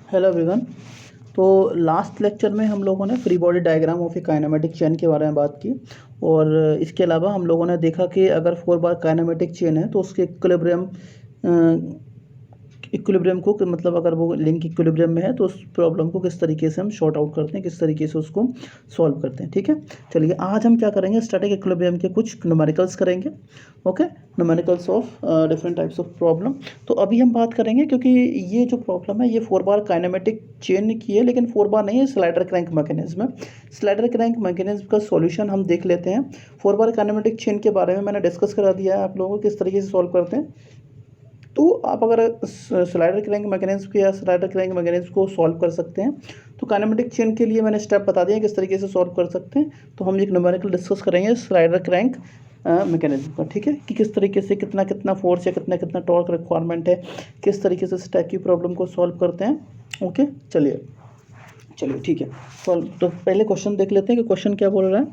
Hello everyone. तो last lecture में हम लोगों ने free body diagram of A kinematic chain के बारे में बात की और इसके अलावा हम लोगों ने देखा कि अगर 4 बार काइनेमेटिक चेन है तो उसके इक्विलिब्रियम को मतलब अगर वो लिंक इक्विलिब्रियम में है तो उस प्रॉब्लम को किस तरीके से हम शॉर्ट आउट करते हैं, किस तरीके से उसको सॉल्व करते हैं। ठीक है, चलिए आज हम क्या करेंगे, स्टैटिक इक्विलिब्रियम के कुछ न्यूमेरिकल्स करेंगे। Okay, numericals of different types of problem. तो अभी हम बात करेंगे क्योंकि ये जो प्रॉब्लम है ये 4 बार काइनेमेटिक चेन की है, लेकिन 4 बार नहीं है, स्लाइडर क्रैंक मैकेनिज्म है। स्लाइडर क्रैंक मैकेनिज्म का सॉल्यूशन हम देख लेते हैं। 4 बार काइनेमेटिक चेन के बारे में मैंने डिस्कस करा दिया है आप लोगों को किस तरीके से सॉल्व करते हैं। तो आप अगर स्लाइडर क्रैंक मैकेनिज्म के या स्लाइडर क्रैंक मैकेनिज्म को सॉल्व कर सकते हैं तो काइनेमेटिक चेन के लिए मैंने स्टेप बता दिया किस तरीके से सॉल्व कर सकते हैं। तो हम एक न्यूमेरिकल डिस्कस करेंगे स्लाइडर क्रैंक मैकेनिज्म का। ठीक है, कि किस तरीके से कितना कितना फोर्स या कितना कितना टॉर्क रिक्वायरमेंट है, किस तरीके से इस टाइप की प्रॉब्लम को सॉल्व करते हैं। ओके, चलिए ठीक है। तो पहले क्वेश्चन देख लेते हैं कि क्वेश्चन क्या बोल रहा है।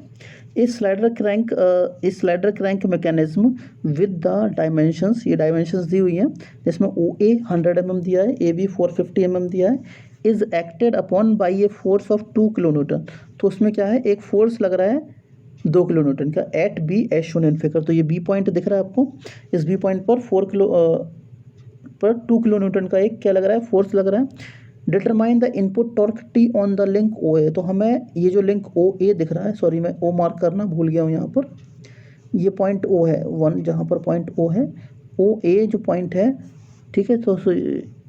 इस slider crank mechanism with the dimensions, ये डायमेंशंस दी हुई हैं जिसमें OA 100 mm दिया है, AB 450 mm दिया है, is acted upon by a force of 2 kilonewton. तो उसमें क्या है, एक फोर्स लग रहा है 2 किलोन्यूटन का at B as shown in figure. तो ये बी पॉइंट दिख रहा है आपको, इस बी पॉइंट पर 2 किलोन्यूटन का एक क्या लग रहा है, फोर्स लग रहा है। Determine the input torque T on the link OA। तो हमें ये जो लिंक OA दिख रहा है, सॉरी मैं O मार्क करना भूल गया हूँ यहाँ पर, ये पॉइंट O है 1, जहाँ पर पॉइंट O है, OA जो पॉइंट है, ठीक है। तो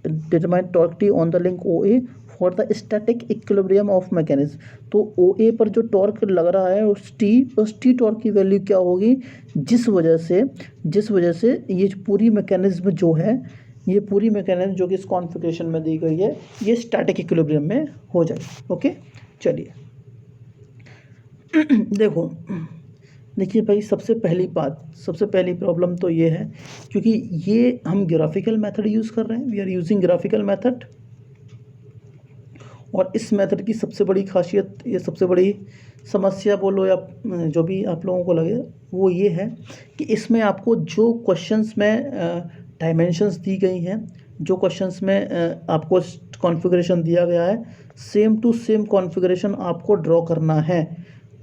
determine torque T on the link OA for the static equilibrium of mechanism. तो OA पर जो टॉर्क लग रहा है उस टी टॉर्क की वैल्यू क्या होगी, जिस वजह से ये पूरी मैकेनिज्म जो है, ये पूरी मैकेनिज्म जो कि इस कॉन्फ़िगरेशन में दी गई है, ये स्टैटिक इक्विलिब्रियम में हो जाए। ओके, चलिए देखिए भाई, सबसे पहली प्रॉब्लम तो ये है, क्योंकि ये हम ग्राफिकल मेथड यूज़ कर रहे हैं, we are using graphical method. और इस मेथड की सबसे बड़ी खासियत, ये सबसे बड़ी समस्या बोलो या जो भी आप लोगों को लगे, वो ये है कि इसमें आपको जो क्वेश्चंस में डायमेंशंस दी गई हैं, जो क्वेश्चंस में आपको कॉन्फ़िगरेशन दिया गया है, सेम टू सेम कॉन्फ़िगरेशन आपको ड्रॉ करना है।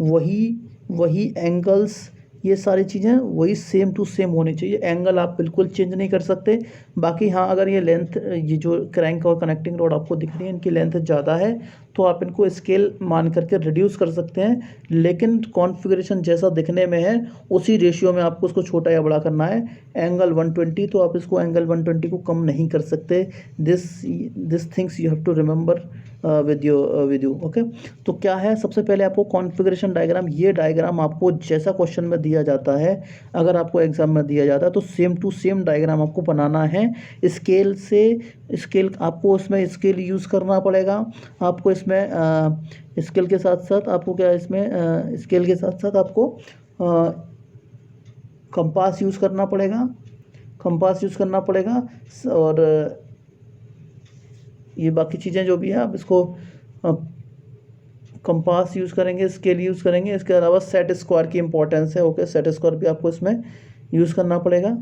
वही एंगल्स, ये सारी चीज़ें वही सेम टू सेम होनी चाहिए। एंगल आप बिल्कुल चेंज नहीं कर सकते। बाकी हाँ, अगर ये लेंथ, ये जो क्रैंक और कनेक्टिंग रॉड आपको दिख रही है, इनकी लेंथ ज़्यादा है तो आप इनको स्केल मान करके रिड्यूस कर सकते हैं, लेकिन कॉन्फ़िगरेशन जैसा दिखने में है उसी रेशियो में आपको उसको छोटा या बड़ा करना है। एंगल 120 तो आप इसको एंगल 120 को कम नहीं कर सकते। This things you have to remember with you. Okay, तो क्या है, सबसे पहले आपको कॉन्फ़िगरेशन डायग्राम, ये डायग्राम आपको जैसा क्वेश्चन में दिया जाता है, अगर आपको एग्जाम में दिया जाता है तो सेम टू सेम डायग्राम आपको बनाना है। स्केल आपको उसमें स्केल यूज़ करना पड़ेगा। आपको इसमें स्केल के साथ साथ आपको क्या, इसमें स्केल के साथ साथ आपको कंपास यूज़ करना पड़ेगा। और ये बाकी चीज़ें जो भी हैं, आप इसको कंपास यूज़ करेंगे, स्केल यूज़ करेंगे। इसके अलावा सेट स्क्वायर की इंपॉर्टेंस है। ओके, सेट स्क्वायर भी आपको इसमें यूज़ करना पड़ेगा,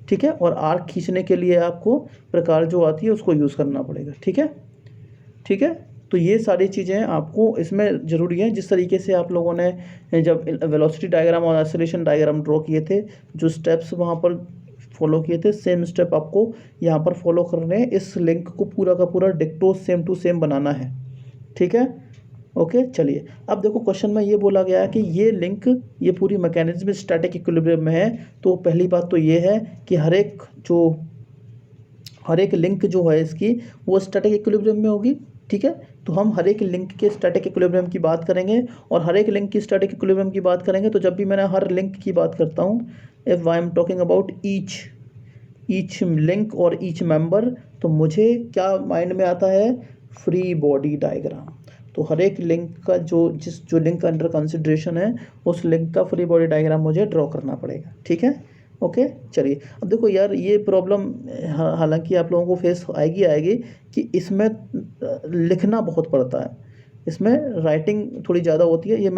ठीक है। और आर्क खींचने के लिए आपको प्रकार जो आती है उसको यूज़ करना पड़ेगा, ठीक है। तो ये सारी चीज़ें आपको इसमें ज़रूरी है। जिस तरीके से आप लोगों ने जब वेलोसिटी डायग्राम और एक्सेलरेशन डायग्राम ड्रॉ किए थे, जो स्टेप्स वहाँ पर फॉलो किए थे, सेम स्टेप आपको यहाँ पर फॉलो करने हैं। इस लिंक को पूरा का पूरा डिक्टो सेम टू सेम बनाना है, ठीक है। ओके, चलिए अब देखो, क्वेश्चन में ये बोला गया है कि ये लिंक, ये पूरी मैकेनिज्म स्टैटिक इक्विलिब्रियम में है। तो पहली बात तो ये है कि हर एक लिंक जो है इसकी, वो स्टैटिक इक्विलिब्रियम में होगी, ठीक है। तो हम हर एक लिंक के स्टैटिक इक्विलिब्रियम की बात करेंगे और हर एक लिंक की स्टैटिक इक्विलिब्रियम की बात करेंगे। तो जब भी मैं हर लिंक की बात करता हूँ, if I am talking about each link और ईच मेंबर, तो मुझे क्या माइंड में आता है, फ्री बॉडी डायग्राम। तो हर एक लिंक का जो लिंक अंडर कंसिडरेशन है, उस लिंक का फ्री बॉडी डायग्राम मुझे ड्रॉ करना पड़ेगा, ठीक है। ओके, चलिए अब देखो यार, ये प्रॉब्लम हालांकि आप लोगों को फेस आएगी कि इसमें लिखना बहुत पड़ता है, इसमें राइटिंग थोड़ी ज़्यादा होती है। ये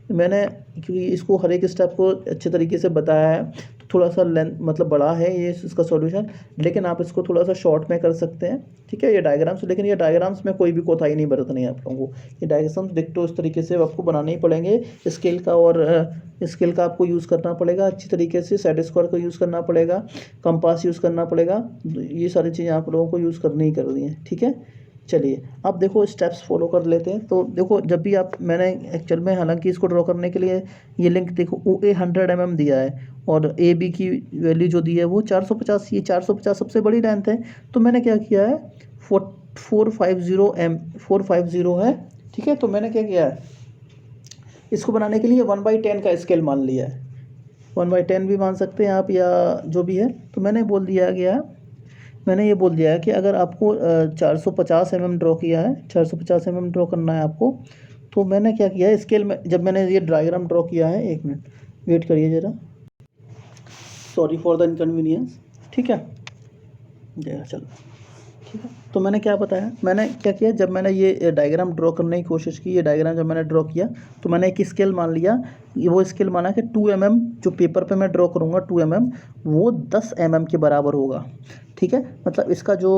क्योंकि इसको हर एक स्टेप को अच्छे तरीके से बताया है, तो थोड़ा सा लेंथ मतलब बड़ा है ये इसका सॉल्यूशन, लेकिन आप इसको थोड़ा सा शॉर्ट में कर सकते हैं, ठीक है। ये डायग्राम्स, लेकिन ये डायग्राम्स में कोई भी कोताही नहीं बरतनी है आप लोगों को। ये डायग्राम्स डिक्टो इस तरीके से आपको बनाने ही पड़ेंगे। स्केल का और स्केल का आपको यूज़ करना पड़ेगा अच्छी तरीके से, सेट स्क्वायर का यूज़ करना पड़ेगा, कंपास यूज़ करना पड़ेगा। ये सारी चीज़ें आप लोगों को यूज़ करनी ही कर दी हैं, ठीक है। चलिए अब देखो स्टेप्स फॉलो कर लेते हैं। तो देखो जब भी आप, मैंने एक्चुअल में हालांकि इसको ड्रॉ करने के लिए ये लिंक देखो OA 100 mm दिया है और AB की वैल्यू जो दी है वो 450, ये 450 सबसे बड़ी लेंथ है। तो मैंने क्या किया है 450 है, ठीक है। तो मैंने क्या किया है इसको बनाने के लिए 1/10 का स्केल मान लिया है, 1/10 भी मान सकते हैं आप या जो भी है। तो मैंने ये बोल दिया है कि अगर आपको 450 mm ड्रॉ किया है, 450 mm ड्रॉ करना है आपको, तो मैंने क्या किया है स्केल में, जब मैंने ये डायग्राम ड्रॉ किया है, एक मिनट वेट करिए ज़रा, सॉरी फॉर द इनकन्वीनियंस, ठीक है। चलो ठीक है। तो मैंने क्या बताया, मैंने क्या किया, जब मैंने ये डायग्राम ड्रॉ करने की कोशिश की, ये डायग्राम जब मैंने ड्रॉ किया तो मैंने एक स्केल मान लिया, वो स्केल माना कि 2 mm जो पेपर पे मैं ड्रॉ करूँगा 2 mm वो 10 mm के बराबर होगा, ठीक है। मतलब इसका जो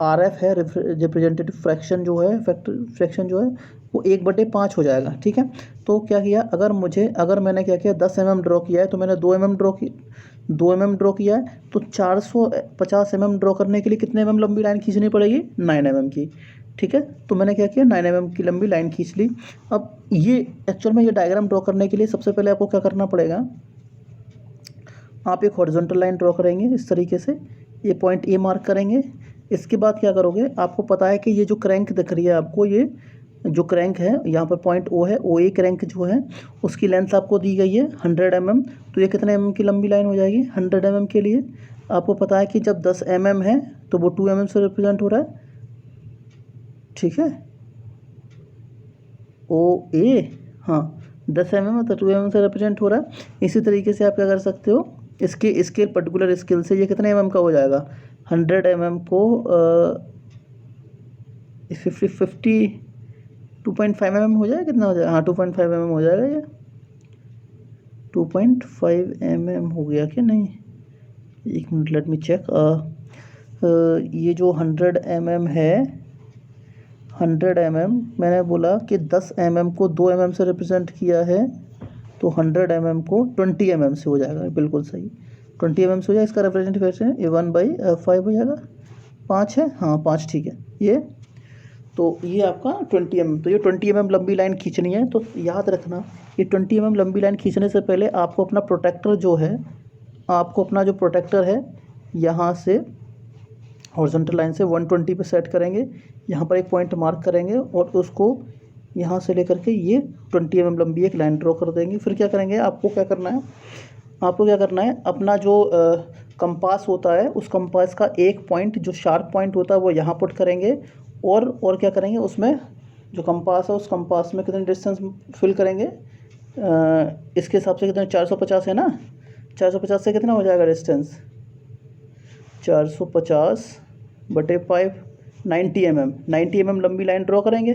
RF है, रिप्रेजेंटेटिव फ्रैक्शन जो है, फ्रैक्शन जो है वो 1/5 हो जाएगा, ठीक है। तो क्या किया, अगर मैंने क्या किया 10 mm ड्रॉ किया है तो मैंने 2 mm ड्रॉ किया है, तो 450 mm ड्रॉ करने के लिए कितने mm लंबी लाइन खींचनी पड़ेगी, 9 mm की, ठीक है। तो मैंने क्या किया 9 mm की लंबी लाइन खींच ली। अब ये एक्चुअल में ये डायग्राम ड्रॉ करने के लिए सबसे पहले आपको क्या करना पड़ेगा, आप एक हॉरिजॉन्टल लाइन ड्रॉ करेंगे इस तरीके से, ये पॉइंट A मार्क करेंगे। इसके बाद क्या करोगे, आपको पता है कि ये जो क्रैंक दिख रही है आपको, ये जो क्रैंक है यहाँ पर पॉइंट O है, OA क्रैंक जो है उसकी लेंथ आपको दी गई है 100 mm। तो ये कितने mm की लंबी लाइन हो जाएगी 100 mm के लिए। आपको पता है कि जब 10 mm है तो वो 2 mm से रिप्रेजेंट हो रहा है, ठीक है। OA, हाँ 10 mm तो 2 mm से रिप्रेजेंट हो रहा है। इसी तरीके से आप क्या कर सकते हो, इसके स्केल पर्टिकुलर स्केल से ये कितने mm का हो जाएगा, 100 mm को 2.5 mm हो जाएगा, कितना हो जाएगा, हाँ 2.5 mm हो जाएगा, ये 2.5 mm हो गया कि नहीं, एक मिनट लेट मी चेक। ये जो 100 mm है, 100 mm मैंने बोला कि 10 mm को 2 mm से रिप्रेजेंट किया है, तो 100 mm को 20 mm से हो जाएगा, बिल्कुल सही 20 mm से हो जाएगा। इसका रिप्रेजेंटेशन ये 1/5 हो जाएगा, 5 है, हाँ 5, ठीक है। ये तो ये आपका 20 mm, तो ये 20 mm लंबी लाइन खींचनी है। तो याद रखना ये 20 mm लंबी लाइन खींचने से पहले आपको अपना प्रोटेक्टर जो है, आपको अपना जो प्रोटेक्टर है यहाँ से हॉरिजॉन्टल लाइन से 120 पे सेट करेंगे, यहाँ पर एक पॉइंट मार्क करेंगे और उसको यहाँ से लेकर के ये 20 mm लंबी एक लाइन ड्रॉ कर देंगे। फिर क्या करेंगे, आपको क्या करना है, अपना जो कंपास होता है उस कंपास का एक पॉइंट जो शार्प पॉइंट होता है वो यहाँ पुट करेंगे, और क्या करेंगे, उसमें जो कंपास है उस कंपास में कितने डिस्टेंस फिल करेंगे, इसके हिसाब से कितने 450 है ना, 450 से कितना हो जाएगा डिस्टेंस, 450/5 90 mm लंबी लाइन ड्रॉ करेंगे।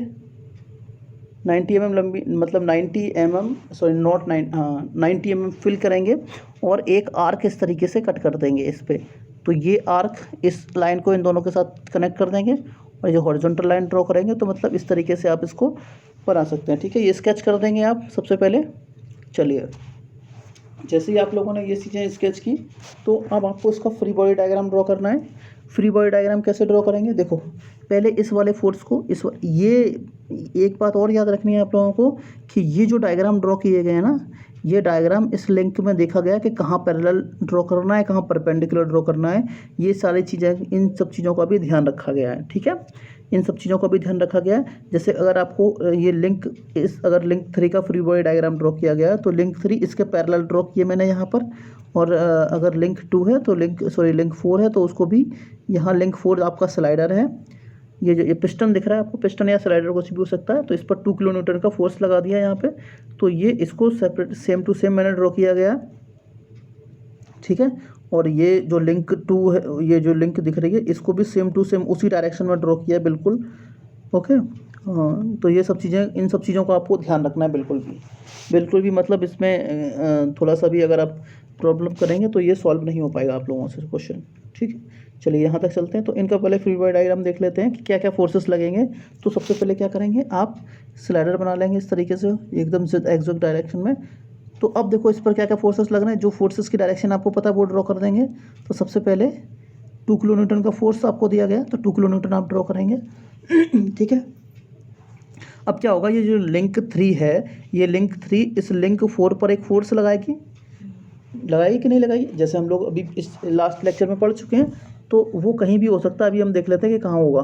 90 mm लंबी मतलब 90 mm, सॉरी नॉट 9, हाँ 90 mm फिल करेंगे और एक आर्क इस तरीके से कट कर देंगे इस पर। तो ये आर्क इस लाइन को इन दोनों के साथ कनेक्ट कर देंगे और जो हॉरिजॉन्टल लाइन ड्रॉ करेंगे, तो मतलब इस तरीके से आप इसको बना सकते हैं, ठीक है। ये स्केच कर देंगे आप सबसे पहले। चलिए जैसे ही आप लोगों ने ये चीज़ें स्केच की, तो अब आपको इसका फ्री बॉडी डायग्राम ड्रॉ करना है। फ्री बॉडी डायग्राम कैसे ड्रॉ करेंगे, देखो पहले इस वाले फोर्स को ये एक बात और याद रखनी है आप लोगों को कि ये जो डायग्राम ड्रॉ किए गए हैं ना, ये डायग्राम इस लिंक में देखा गया कि कहाँ पैरेलल ड्रॉ करना है, कहाँ परपेंडिकुलर ड्रॉ करना है। ये सारी चीज़ें, इन सब चीज़ों का भी ध्यान रखा गया है, ठीक है। इन सब चीज़ों का भी ध्यान रखा गया है। जैसे अगर आपको ये अगर लिंक 3 का फ्री बॉडी डायग्राम ड्रॉ किया गया तो लिंक 3 इसके पैरेलल ड्रॉ किए मैंने यहाँ पर, और अगर लिंक 2 है तो लिंक 4 है तो उसको भी यहाँ लिंक 4 आपका स्लाइडर है। ये पिस्टन दिख रहा है आपको, पिस्टन या स्लाइडर कुछ भी हो सकता है। तो इस पर 2 किलोन्यूटन का फोर्स लगा दिया यहाँ पे। तो ये इसको सेपरेट सेम टू सेम मैंने ड्रॉ किया गया, ठीक है। और ये जो लिंक 2 है, ये जो लिंक दिख रही है, इसको भी सेम टू सेम उसी डायरेक्शन में ड्रॉ किया है, बिल्कुल ओके। हाँ, तो ये सब चीज़ें, इन सब चीज़ों को आपको ध्यान रखना है बिल्कुल भी मतलब इसमें थोड़ा सा भी अगर आप प्रॉब्लम करेंगे तो ये सॉल्व नहीं हो पाएगा आप लोगों से क्वेश्चन। ठीक है, चलिए यहाँ तक चलते हैं। तो इनका पहले फ्री बॉडी डायग्राम देख लेते हैं कि क्या क्या फोर्सेस लगेंगे। तो सबसे पहले क्या करेंगे, आप स्लाइडर बना लेंगे इस तरीके से एकदम से एक्जैक्ट डायरेक्शन में। तो अब देखो इस पर क्या क्या फोर्सेस लग रहे हैं, जो फोर्सेस की डायरेक्शन आपको पता है वो ड्रॉ कर देंगे। तो सबसे पहले 2 किलो न्यूटन का फोर्स आपको दिया गया, तो 2 किलो न्यूटन आप ड्रॉ करेंगे। ठीक है, अब क्या होगा, ये जो लिंक 3 है, ये लिंक 3 इस लिंक 4 पर एक फोर्स लगाएगी कि नहीं लगाएगी, जैसे हम लोग अभी इस लास्ट लेक्चर में पढ़ चुके हैं। तो वो कहीं भी हो सकता है, अभी हम देख लेते हैं कि कहाँ होगा,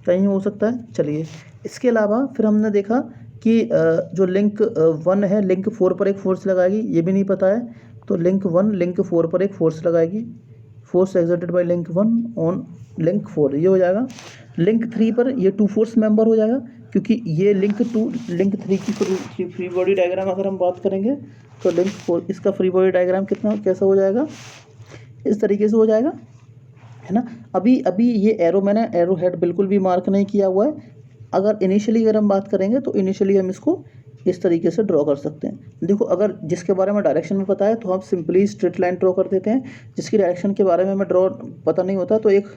कहीं हो सकता है। चलिए, इसके अलावा फिर हमने देखा कि जो लिंक 1 है, लिंक 4 पर एक फोर्स लगाएगी, ये भी नहीं पता है। तो लिंक 1 लिंक 4 पर एक फोर्स लगाएगी, force exerted by link 1 on link 4, ये हो जाएगा। लिंक 3 पर ये 2 फोर्स मेंबर हो जाएगा, क्योंकि ये लिंक 2 लिंक 3 की फ्री बॉडी डायग्राम अगर हम बात करेंगे तो लिंक 4 इसका फ्री बॉडी डायग्राम कैसा हो जाएगा, इस तरीके से हो जाएगा, है ना। अभी ये एरो, मैंने एरो हेड बिल्कुल भी मार्क नहीं किया हुआ है। अगर इनिशियली हम बात करेंगे तो इनिशियली हम इसको इस तरीके से ड्रॉ कर सकते हैं। देखो, अगर जिसके बारे में डायरेक्शन में पता है तो हम सिंपली स्ट्रेट लाइन ड्रॉ कर देते हैं। जिसकी डायरेक्शन के बारे में हमें ड्रॉ पता नहीं होता तो एक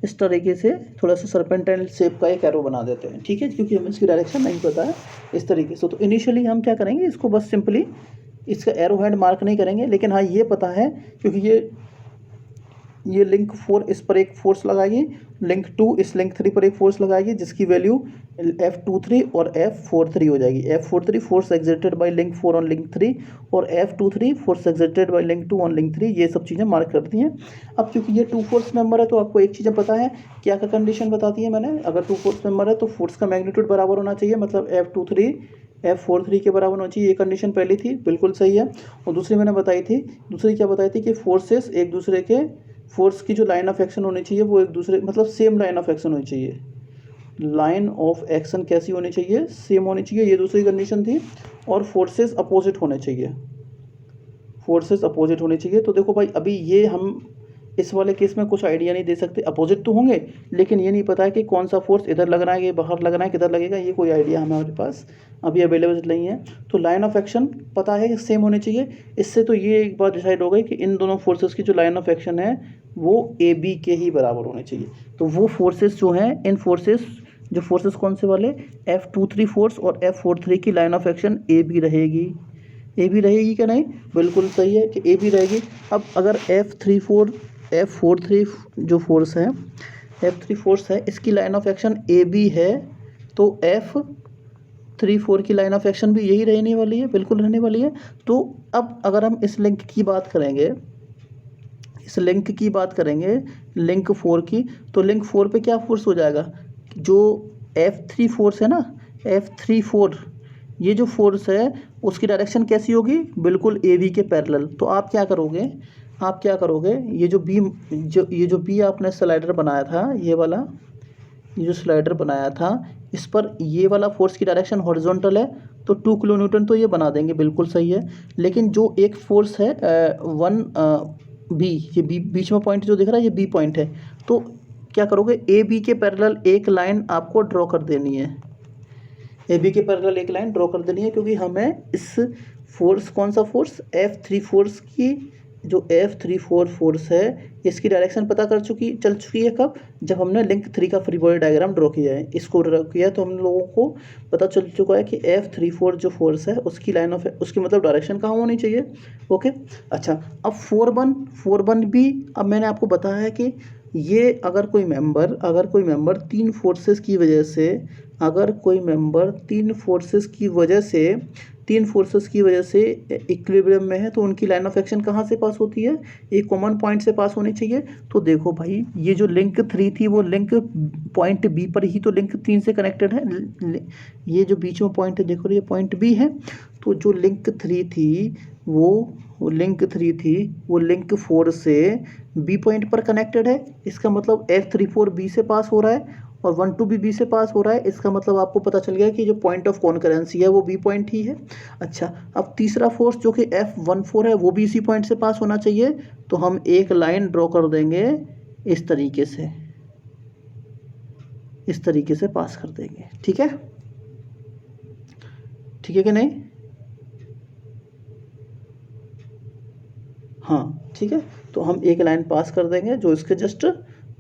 इस तरीके से थोड़ा सा सर्पेंटाइन शेप का एक एरो बना देते हैं। ठीक है, क्योंकि हमें इसकी डायरेक्शन नहीं पता है इस तरीके से। तो इनिशियली हम क्या करेंगे, इसको बस सिंपली इसका एरो हेड मार्क नहीं करेंगे, लेकिन हाँ ये पता है क्योंकि ये लिंक 4 इस पर एक फोर्स लगाएगी, लिंक 2 इस लिंक 3 पर एक फोर्स लगाएगी, जिसकी वैल्यू F23 और F43 हो जाएगी। F43 force exerted by link 4 on link 3 और F23 force exerted by link 2 on link 3, ये सब चीज़ें मार्क करती हैं। अब क्योंकि ये 2 फोर्स मेंबर है तो आपको एक चीज़ें पता है, क्या क्या कंडीशन बताती है मैंने, अगर 2 फोर्स मेंबर है तो फोर्स का मैग्नीट्यूड बराबर होना चाहिए, मतलब F23 F43 के बराबर होना चाहिए, ये कंडीशन पहली थी, बिल्कुल सही है। और दूसरी मैंने बताई थी, दूसरी क्या बताई थी कि फोर्सेस एक दूसरे के, फोर्स की जो लाइन ऑफ एक्शन होनी चाहिए वो एक दूसरे मतलब सेम लाइन ऑफ एक्शन होनी चाहिए। लाइन ऑफ एक्शन कैसी होनी चाहिए, सेम होनी चाहिए, ये दूसरी कंडीशन थी। और फोर्सेस अपोजिट होने चाहिए, फोर्सेस अपोजिट होने चाहिए। तो देखो भाई, अभी ये हम इस वाले केस में कुछ आइडिया नहीं दे सकते, अपोजिट तो होंगे लेकिन ये नहीं पता है कि कौन सा फोर्स इधर लग रहा है, ये बाहर लग रहा है, किधर लगेगा, ये कोई आइडिया हमारे पास अभी अवेलेबल नहीं है। तो लाइन ऑफ एक्शन पता है कि सेम होनी चाहिए। इससे तो ये एक बात डिसाइड हो गई कि इन दोनों फोर्सेस की जो लाइन ऑफ एक्शन है वो ए बी के ही बराबर होने चाहिए। तो वो फोर्सेस जो हैं, इन फोर्सेस जो फोर्सेस कौन से वाले, F23 फोर्स और F43 की line of action A B रहेगी। ए बी रहेगी क्या, नहीं, बिल्कुल सही है कि ए बी रहेगी। अब अगर F43 जो फोर्स है, F3 फोर्स है, इसकी line of action A B है, तो F34 की लाइन ऑफ एक्शन भी यही रहने वाली है, बिल्कुल रहने वाली है। तो अब अगर हम इस लिंक की बात करेंगे, इस लिंक की बात करेंगे लिंक 4 की, तो लिंक 4 पे क्या फोर्स हो जाएगा, जो F3 फोर्स है ना, F34 ये जो फोर्स है उसकी डायरेक्शन कैसी होगी, बिल्कुल ए बी के पैरेलल। तो आप क्या करोगे, ये जो बी आपने स्लाइडर बनाया था, ये वाला, ये जो स्लाइडर बनाया था, इस पर ये वाला फोर्स की डायरेक्शन हॉरिजॉन्टल है, तो 2 किलो न्यूटन तो ये बना देंगे, बिल्कुल सही है। लेकिन जो एक फोर्स है 1 बी, ये बी बीच में पॉइंट जो दिख रहा है, ये बी पॉइंट है। तो क्या करोगे, ए बी के पैरेलल एक लाइन आपको ड्रॉ कर देनी है, ए बी के पैरेलल एक लाइन ड्रॉ कर देनी है, क्योंकि हमें इस फोर्स, कौन सा फोर्स, F3 फोर्स की, जो F34 फोर्स है इसकी डायरेक्शन पता चल चुकी है कब, जब हमने लिंक 3 का फ्री बॉडी डायग्राम ड्रॉ किया है। इसको ड्रॉ किया तो हम लोगों को पता चल चुका है कि F34 जो फोर्स है उसकी लाइन ऑफ, उसकी मतलब डायरेक्शन कहाँ होनी चाहिए। ओके, अच्छा, अब 4-1 भी, अब मैंने आपको बताया है कि ये अगर कोई मेंबर तीन फोर्सेस की वजह से, अगर कोई मेंबर तीन फोर्सेस की वजह से इक्विलिब्रियम में है, तो उनकी लाइन ऑफ एक्शन कहाँ से पास होती है, एक कॉमन पॉइंट से पास होनी चाहिए। तो देखो भाई, ये जो लिंक 3 थी वो लिंक पॉइंट बी पर ही तो लिंक 3 से कनेक्टेड है। ये जो बीच में पॉइंट है, देखो ये पॉइंट बी है। तो जो लिंक 3 थी वो लिंक 4 से बी पॉइंट पर कनेक्टेड है। इसका मतलब F34 बी से पास हो रहा है और 1-2 भी बी से पास हो रहा है। इसका मतलब आपको पता चल गया कि जो पॉइंट ऑफ कॉन्करेंसी है वो बी पॉइंट ही है। अच्छा, अब तीसरा फोर्स जो कि F14 है वो भी इसी पॉइंट से पास होना चाहिए। तो हम एक लाइन ड्रॉ कर देंगे इस तरीके से, इस तरीके से पास कर देंगे। ठीक है, ठीक है कि नहीं? हाँ ठीक है, तो हम एक लाइन पास कर देंगे जो इसके जस्ट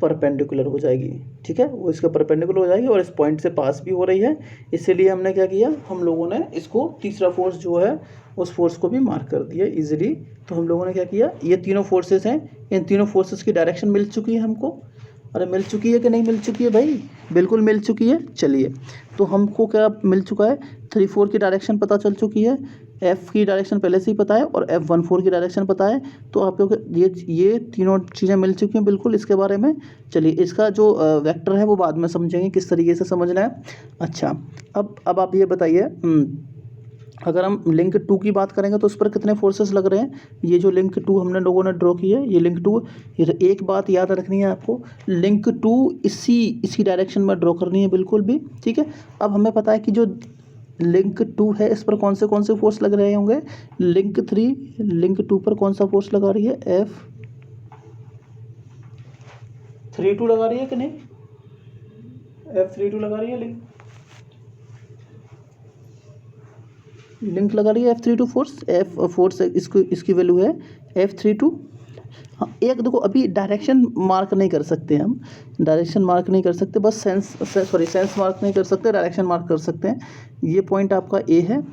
परपेंडिकुलर हो जाएगी। ठीक है, वो इसके परपेंडिकुलर हो जाएगी और इस पॉइंट से पास भी हो रही है। इसीलिए हमने क्या किया, हम लोगों ने इसको तीसरा फोर्स जो है उस फोर्स को भी मार्क कर दिया इजीली। तो हम लोगों ने क्या किया, ये तीनों फोर्सेस हैं, इन तीनों फोर्सेस की डायरेक्शन मिल चुकी है हमको। अरे मिल चुकी है कि नहीं मिल चुकी है भाई? बिल्कुल मिल चुकी है। चलिए, तो हमको क्या मिल चुका है, 3-4 की डायरेक्शन पता चल चुकी है, एफ़ की डायरेक्शन पहले से ही पता है और F14 की डायरेक्शन पता है। तो आप लोग ये तीनों चीज़ें मिल चुकी हैं बिल्कुल इसके बारे में। चलिए, इसका जो वेक्टर है वो बाद में समझेंगे किस तरीके से समझना है। अच्छा, अब आप ये बताइए, अगर हम लिंक 2 की बात करेंगे तो उस पर कितने फोर्सेस लग रहे हैं? ये जो लिंक 2 हमने लोगों ने ड्रॉ की है, ये लिंक 2, ये एक बात याद रखनी है आपको, लिंक 2 इसी डायरेक्शन में ड्रॉ करनी है बिल्कुल भी। ठीक है, अब हमें पता है कि जो लिंक 2 है इस पर कौन से फोर्स लग रहे होंगे। लिंक 3 लिंक 2 पर कौन सा फोर्स लगा रही है? F32 लगा रही है कि नहीं? F32 लगा रही है, लिंक लगा रही है F32 फोर्स इसकी वैल्यू है F32। हाँ, एक देखो, अभी डायरेक्शन मार्क नहीं कर सकते हम, डायरेक्शन मार्क नहीं कर सकते, बस सेंस मार्क नहीं कर सकते, डायरेक्शन मार्क कर सकते हैं। ये पॉइंट आपका ए है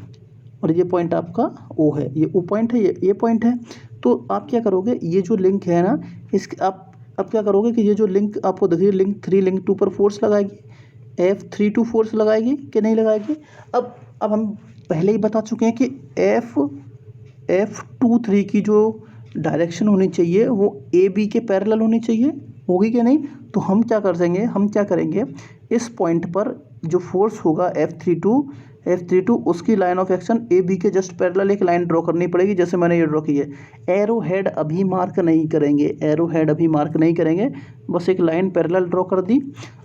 और ये पॉइंट आपका ओ है, ये ओ पॉइंट है, ये पॉइंट है। तो आप क्या करोगे, ये जो लिंक है ना, इसके आप क्या करोगे कि ये जो लिंक आपको दिख रही है, लिंक 3 लिंक 2 पर फोर्स लगाएगी, F32 फोर्स लगाएगी कि नहीं लगाएगी? अब हम पहले ही बता चुके हैं कि F23 की जो डायरेक्शन होनी चाहिए वो ए बी के पैरेलल होनी चाहिए, होगी कि नहीं? तो हम क्या करेंगे, इस पॉइंट पर जो फोर्स होगा F32 उसकी line of action A B के जस्ट पैरेलल एक लाइन ड्रॉ करनी पड़ेगी, जैसे मैंने ये ड्रॉ की है। एरो हेड अभी मार्क नहीं करेंगे, बस एक लाइन पैरेलल ड्रॉ कर दी।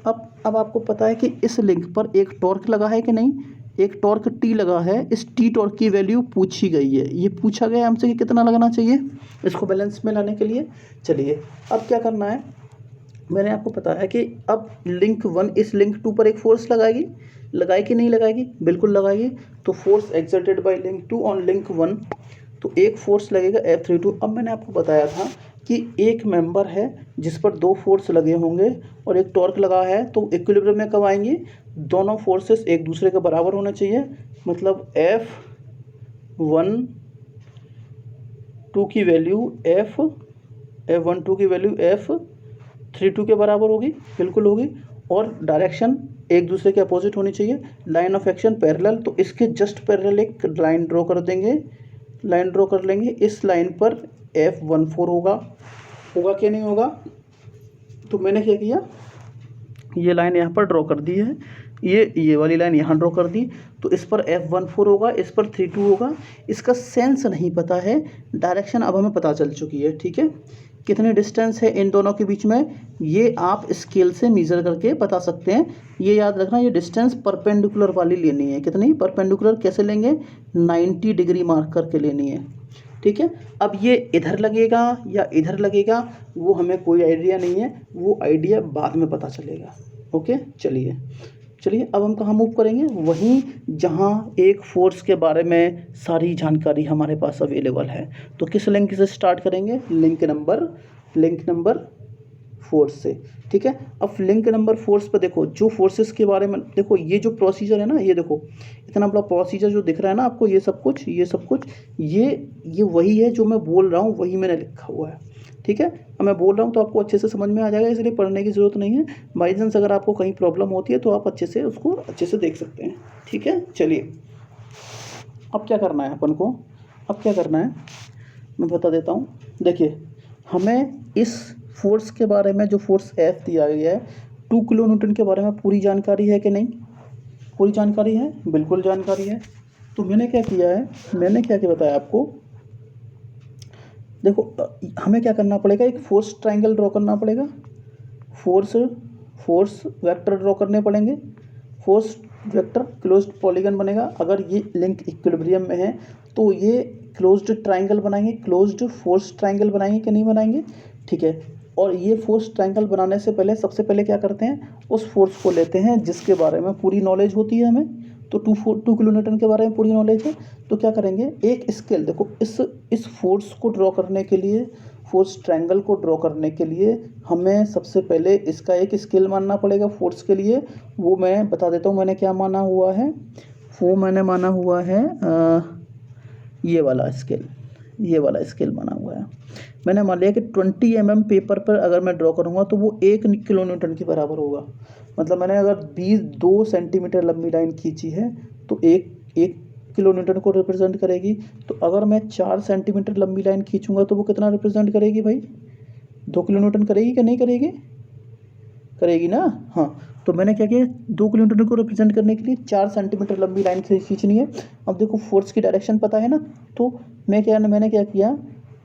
अब आपको पता है कि इस लिंक पर एक टॉर्क लगा है कि नहीं? एक टॉर्क टी लगा है, इस टी टॉर्क की वैल्यू पूछी गई है, ये पूछा गया हमसे कि कितना लगना चाहिए इसको बैलेंस में लाने के लिए। चलिए, अब क्या करना है, मैंने आपको बताया कि अब लिंक 1 इस लिंक 2 पर एक फोर्स लगाएगी कि नहीं लगाएगी? बिल्कुल लगाएगी। तो force exerted by link 2 on link 1, तो एक फोर्स लगेगा F32। अब मैंने आपको बताया था कि एक मेंबर है जिस पर 2 फोर्स लगे होंगे और एक टॉर्क लगा है, तो इक्विलिब्रियम में कब आएंगे? दोनों फोर्सेस एक दूसरे के बराबर होने चाहिए, मतलब F12 की वैल्यू F12 की वैल्यू F32 के बराबर होगी, बिल्कुल होगी। और डायरेक्शन एक दूसरे के अपोजिट होनी चाहिए, लाइन ऑफ एक्शन पैरेलल, तो इसके जस्ट पैरेलल एक लाइन ड्रॉ कर लेंगे। इस लाइन पर F14 होगा कि नहीं होगा? तो मैंने क्या किया, ये लाइन यहाँ पर ड्रॉ कर दी है, ये वाली लाइन यहाँ ड्रॉ कर दी, तो इस पर F14 होगा, इस पर 32 होगा। इसका सेंस नहीं पता है, डायरेक्शन अब हमें पता चल चुकी है। ठीक है, कितने डिस्टेंस है इन दोनों के बीच में, ये आप स्केल से मेज़र करके बता सकते हैं। ये याद रखना, ये डिस्टेंस परपेंडिकुलर वाली लेनी है। कितनी परपेंडिकुलर? कैसे लेंगे? 90 डिग्री मार्क करके लेनी है। ठीक है, अब ये इधर लगेगा या इधर लगेगा वो हमें कोई आइडिया नहीं है, वो आइडिया बाद में पता चलेगा। ओके, चलिए अब हम कहाँ मूव करेंगे? वहीं जहाँ एक फोर्स के बारे में सारी जानकारी हमारे पास अवेलेबल है। तो किस लिंक से स्टार्ट करेंगे? लिंक नंबर 4 से। ठीक है, अब लिंक नंबर 4 पर देखो, जो फोर्सेस के बारे में देखो, ये जो प्रोसीजर है ना, ये देखो इतना बड़ा प्रोसीजर जो दिख रहा है ना आपको, ये सब कुछ ये वही है जो मैं बोल रहा हूँ, वही मैंने लिखा हुआ है। ठीक है, अब मैं बोल रहा हूँ तो आपको अच्छे से समझ में आ जाएगा, इसलिए पढ़ने की ज़रूरत नहीं है। बाई चांस अगर आपको कहीं प्रॉब्लम होती है तो आप अच्छे से देख सकते हैं। ठीक है, चलिए अब क्या करना है अपन को, मैं बता देता हूँ। देखिए, हमें इस फोर्स के बारे में, जो फोर्स F दिया गया है 2 किलो न्यूटन के बारे में पूरी जानकारी है कि नहीं? पूरी जानकारी है, बिल्कुल जानकारी है। तो मैंने क्या बताया आपको, देखो हमें क्या करना पड़ेगा, एक फोर्स ट्रायंगल ड्रॉ करना पड़ेगा, फोर्स वेक्टर ड्रॉ करने पड़ेंगे, फोर्स वेक्टर क्लोज्ड पॉलीगन बनेगा। अगर ये लिंक इक्विलिब्रियम में है तो ये क्लोज्ड ट्रायंगल बनाएंगे, क्लोज्ड फोर्स ट्रायंगल बनाएंगे कि नहीं बनाएंगे? ठीक है, और ये फोर्स ट्रायंगल बनाने से पहले सबसे पहले क्या करते हैं, उस फोर्स को लेते हैं जिसके बारे में पूरी नॉलेज होती है हमें। तो 2 किलो न्यूटन के बारे में पूरी नॉलेज है, तो क्या करेंगे, एक स्केल देखो, इस फोर्स को ड्रॉ करने के लिए, फोर्स ट्रायंगल को ड्रॉ करने के लिए हमें सबसे पहले इसका एक स्केल मानना पड़ेगा फोर्स के लिए। वो मैं बता देता हूँ मैंने क्या माना हुआ है। वो मैंने माना हुआ है ये वाला स्केल माना हुआ है। मैंने मान लिया कि 20 mm पेपर पर अगर मैं ड्रॉ करूँगा तो वो 1 किलो न्यूटन के बराबर होगा। मतलब मैंने अगर 2 सेंटीमीटर लंबी लाइन खींची है तो एक किलो न्यूटन को रिप्रेजेंट करेगी। तो अगर मैं 4 सेंटीमीटर लंबी लाइन खींचूंगा तो वो कितना रिप्रेजेंट करेगी भाई, 2 किलो न्यूटन करेगी कि नहीं करेगी, करेगी ना। हाँ, तो मैंने क्या किया, 2 किलो न्यूटन को रिप्रेजेंट करने के लिए 4 सेंटीमीटर लंबी लाइन खींचनी है। अब देखो फोर्स की डायरेक्शन पता है ना, तो मैंने क्या किया,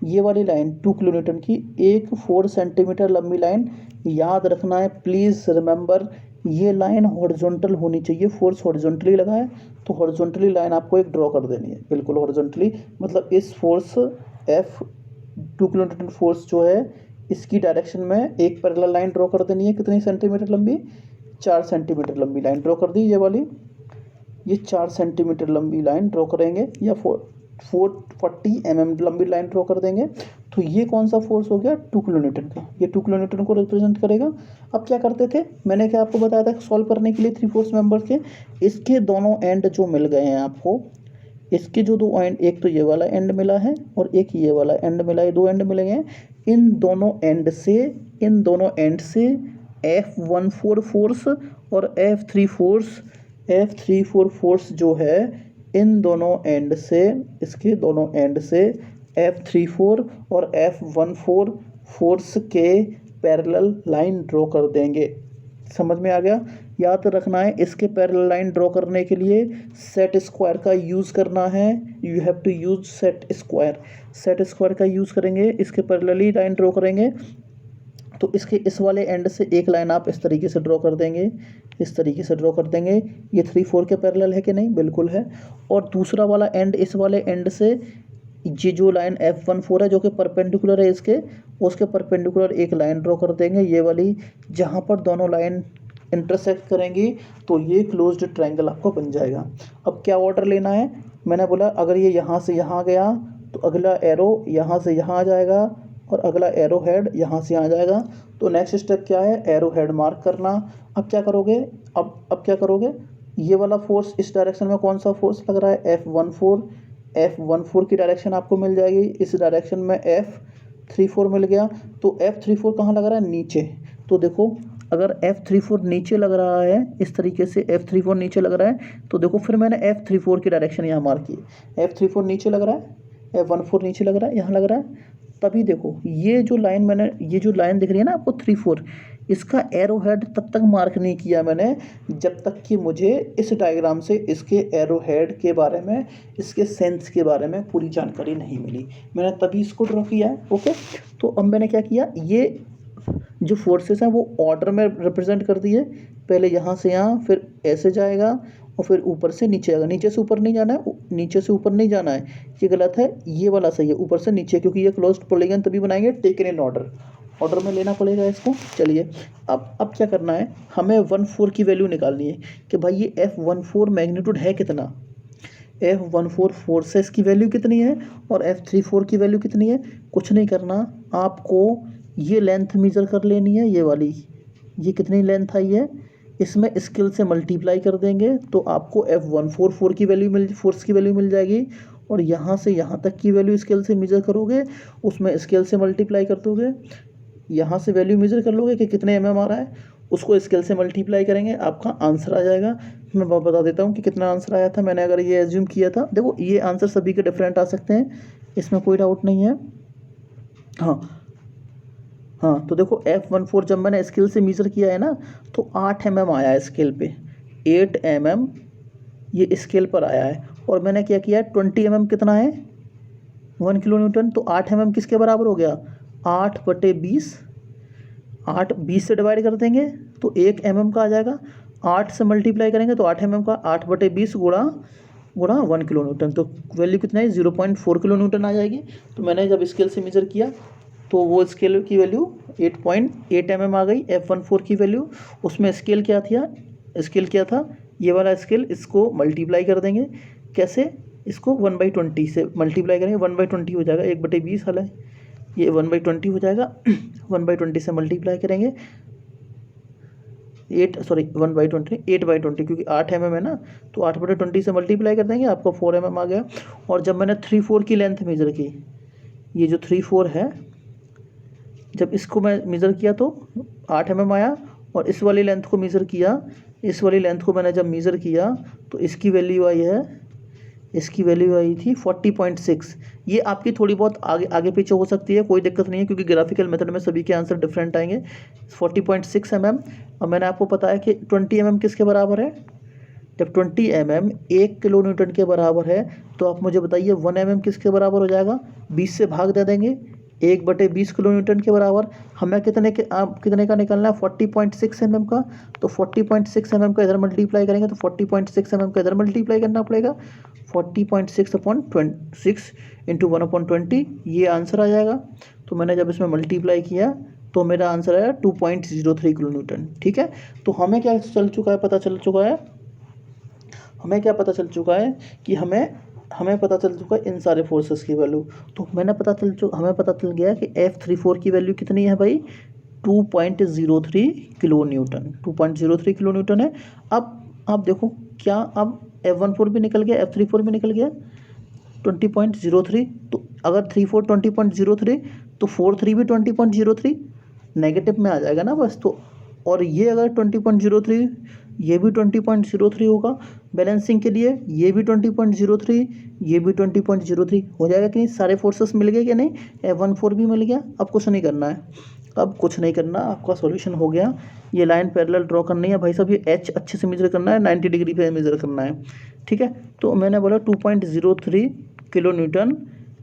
ये वाली लाइन 2 किलो न्यूटन की एक 4 सेंटीमीटर लंबी लाइन याद रखना है प्लीज़ रिमेंबर, ये लाइन हॉरिजॉन्टल होनी चाहिए। फोर्स हॉरिजॉन्टली लगा है तो हॉरिजॉन्टली लाइन आपको एक ड्रॉ कर देनी है, बिल्कुल हॉरिजॉन्टली। मतलब इस force F 2 kilo Newton force जो है इसकी डायरेक्शन में एक पैरेलल लाइन ड्रॉ कर देनी है। कितनी सेंटीमीटर लंबी, 4 सेंटीमीटर लंबी लाइन ड्रॉ कर दी। ये वाली, ये 4 सेंटीमीटर लंबी लाइन ड्रॉ करेंगे या 440 mm लंबी लाइन ड्रॉ कर देंगे। तो ये कौन सा फोर्स हो गया, 2 किलो न्यूटन का। ये 2 किलो न्यूटन को रिप्रेजेंट करेगा। अब क्या करते थे, मैंने क्या आपको बताया था सॉल्व करने के लिए 3 फोर्स मेंबर्स के, इसके दोनों एंड जो मिल गए हैं आपको, इसके जो 2 एंड, एक तो ये वाला एंड मिला है और एक ये वाला एंड मिला है, 2 एंड मिले हैं। इन दोनों एंड से F14 फोर्स और F34 फोर्स जो है, इन दोनों एंड से, इसके दोनों एंड से F34 और F14 फोर्स के पैरेलल लाइन ड्रॉ कर देंगे। समझ में आ गया। याद रखना है इसके पैरेलल लाइन ड्रॉ करने के लिए सेट स्क्वायर का यूज़ करना है। You have to use set square का यूज़ करेंगे, इसके पैरेलली लाइन ड्रॉ करेंगे। तो इसके इस वाले एंड से एक लाइन आप इस तरीके से ड्रॉ कर देंगे, इस तरीके से ड्रॉ कर देंगे। ये 3-4 के पैरेलल है कि नहीं, बिल्कुल है। और दूसरा वाला एंड, इस वाले एंड से ये जो लाइन F14 है जो कि परपेंडिकुलर है इसके, उसके परपेंडिकुलर एक लाइन ड्रॉ कर देंगे, ये वाली, जहाँ पर दोनों लाइन इंटरसेक्ट करेंगी तो ये क्लोज्ड ट्रायंगल आपको बन जाएगा। अब क्या ऑर्डर लेना है, मैंने बोला अगर ये यहाँ से यहाँ गया तो अगला एरो यहाँ से यहाँ आ जाएगा और अगला एरो हेड यहाँ से आ जाएगा। तो नेक्स्ट स्टेप क्या है, एरो हेड मार्क करना। अब क्या करोगे, अब क्या करोगे, ये वाला फोर्स इस डायरेक्शन में कौन सा फोर्स लग रहा है, F14 की डायरेक्शन आपको मिल जाएगी। इस डायरेक्शन में F34 मिल गया। तो F34 कहाँ लग रहा है, नीचे। तो देखो अगर F34 नीचे लग रहा है, इस तरीके से F34 नीचे लग रहा है, तो देखो फिर मैंने F34 की डायरेक्शन यहाँ मार्क की। F34 नीचे लग रहा है, F14 नीचे लग रहा है, यहाँ लग रहा है। तभी देखो ये जो लाइन दिख रही है ना आपको 3-4, इसका एरो हेड तब तक मार्क नहीं किया मैंने जब तक कि मुझे इस डायग्राम से इसके एरो हेड के बारे में, इसके सेंस के बारे में पूरी जानकारी नहीं मिली। मैंने तभी इसको ड्रॉ किया है। ओके, तो अब मैंने क्या किया, ये जो फोर्सेस हैं वो ऑर्डर में रिप्रेजेंट कर दिए। पहले यहाँ से यहाँ, फिर ऐसे जाएगा और फिर ऊपर से नीचे आएगा। नीचे से ऊपर नहीं जाना है, नीचे से ऊपर नहीं जाना है, ये गलत है, ये वाला सही है, ऊपर से नीचे, क्योंकि ये क्लोज्ड पॉलीगन तभी बनाएंगे टेकन इन ऑर्डर में लेना पड़ेगा इसको। चलिए अब क्या करना है, हमें 1/4 की वैल्यू निकालनी है कि भाई ये F14 मैग्नीट्यूड है कितना, F14 फोर्सेस की वैल्यू कितनी है और F34 की वैल्यू कितनी है। कुछ नहीं करना, आपको ये लेंथ मेजर कर लेनी है, ये वाली, ये कितनी लेंथ आई है, इसमें स्केल से मल्टीप्लाई कर देंगे तो आपको F14 फोर्स की वैल्यू मिल जाएगी। और यहाँ से यहाँ तक की वैल्यू स्केल से मेजर करोगे, उसमें स्केल से मल्टीप्लाई कर दोगे। यहाँ से वैल्यू मेजर कर लोगे कि कितने mm आ रहा है, उसको स्केल से मल्टीप्लाई करेंगे, आपका आंसर आ जाएगा। मैं बता देता हूँ कि कितना आंसर आया था। मैंने अगर ये एज्यूम किया था, देखो ये आंसर सभी के डिफरेंट आ सकते हैं, इसमें कोई डाउट नहीं है। हाँ, तो देखो F14 जब मैंने स्केल से मेजर किया है ना, तो 8 mm आया है स्केल पे, 8 mm ये स्केल पर आया है। और मैंने क्या किया है, 20 mm कितना है, 1 किलो न्यूटन। तो 8 mm किसके बराबर हो गया, 8/20, 8 से डिवाइड कर देंगे तो 1 mm का आ जाएगा। 8 से मल्टीप्लाई करेंगे तो 8 mm का 8/20 गुणा 1 किलो न्यूटन, तो वैल्यू कितना है, 0.4 किलो न्यूटन आ जाएगी। तो मैंने जब स्केल से मेजर किया तो वो स्केल की वैल्यू 8.8 mm आ गई। F14 की वैल्यू, उसमें स्केल क्या था, ये वाला स्केल, इसको मल्टीप्लाई कर देंगे। कैसे? इसको 1/20 से मल्टीप्लाई करेंगे, 1/20 हो जाएगा, 1/20 हाल है, ये 1/20 हो जाएगा। 1/20 से मल्टीप्लाई करेंगे 8/20 क्योंकि 8 mm है ना, तो 8/20 से मल्टीप्लाई कर देंगे, आपको 4 mm आ गया। और जब मैंने 3/4 की लेंथ मेज़र की, ये जो 3/4 है, जब इसको मैं मेज़र किया तो 8 mm आया, और इस वाली लेंथ को मेज़र किया, इस वाली लेंथ को मैंने जब मेज़र किया तो इसकी वैल्यू आई थी 40.6। ये आपकी थोड़ी बहुत आगे पीछे हो सकती है, कोई दिक्कत नहीं है, क्योंकि ग्राफिकल मेथड में सभी के आंसर डिफरेंट आएंगे। 40.6 mm। और मैंने आपको बताया कि 20 mm किसके बराबर है? जब 20 mm 1 किलो न्यूटन के बराबर है, तो आप मुझे बताइए 1 mm किसके बराबर हो जाएगा? 20 से भाग दे देंगे, 1/20 किलो न्यूटन के बराबर। हमें कितने का निकालना है? 40.6 mm का। तो 40.6 mm का इधर मल्टीप्लाई करेंगे, तो 40.6 mm का इधर मल्टीप्लाई करना पड़ेगा। 40.6/6 इंटू 1/20, ये आंसर आ जाएगा। तो मैंने जब इसमें मल्टीप्लाई किया तो मेरा आंसर आया 2.03 किलो न्यूटन। ठीक है, तो हमें क्या पता चल चुका है कि हमें पता चल चुका है इन सारे फोर्सेस की वैल्यू। तो हमें पता चल गया कि F34 की वैल्यू कितनी है भाई? 2.03 किलो न्यूटन, 2.03 किलो न्यूटन है। अब आप देखो, क्या अब F14 भी निकल गया, F34 भी निकल गया 20.03। तो अगर 34 20.03 तो 43 भी 20.03, नेगेटिव में आ जाएगा ना बस। तो और ये अगर 20.03, ये भी 20.03 होगा। बैलेंसिंग के लिए ये भी 20.03, ये भी 20.03 हो जाएगा कि नहीं? सारे फोर्सेस मिल गए कि नहीं? F14 भी मिल गया। अब कुछ नहीं करना है, आपका सॉल्यूशन हो गया। ये लाइन पैरेलल ड्रॉ करनी है भाई साहब, ये H अच्छे से मेजर करना है, 90 डिग्री पे मेजर करना है। ठीक है, तो मैंने बोला 2.03 किलो न्यूटन,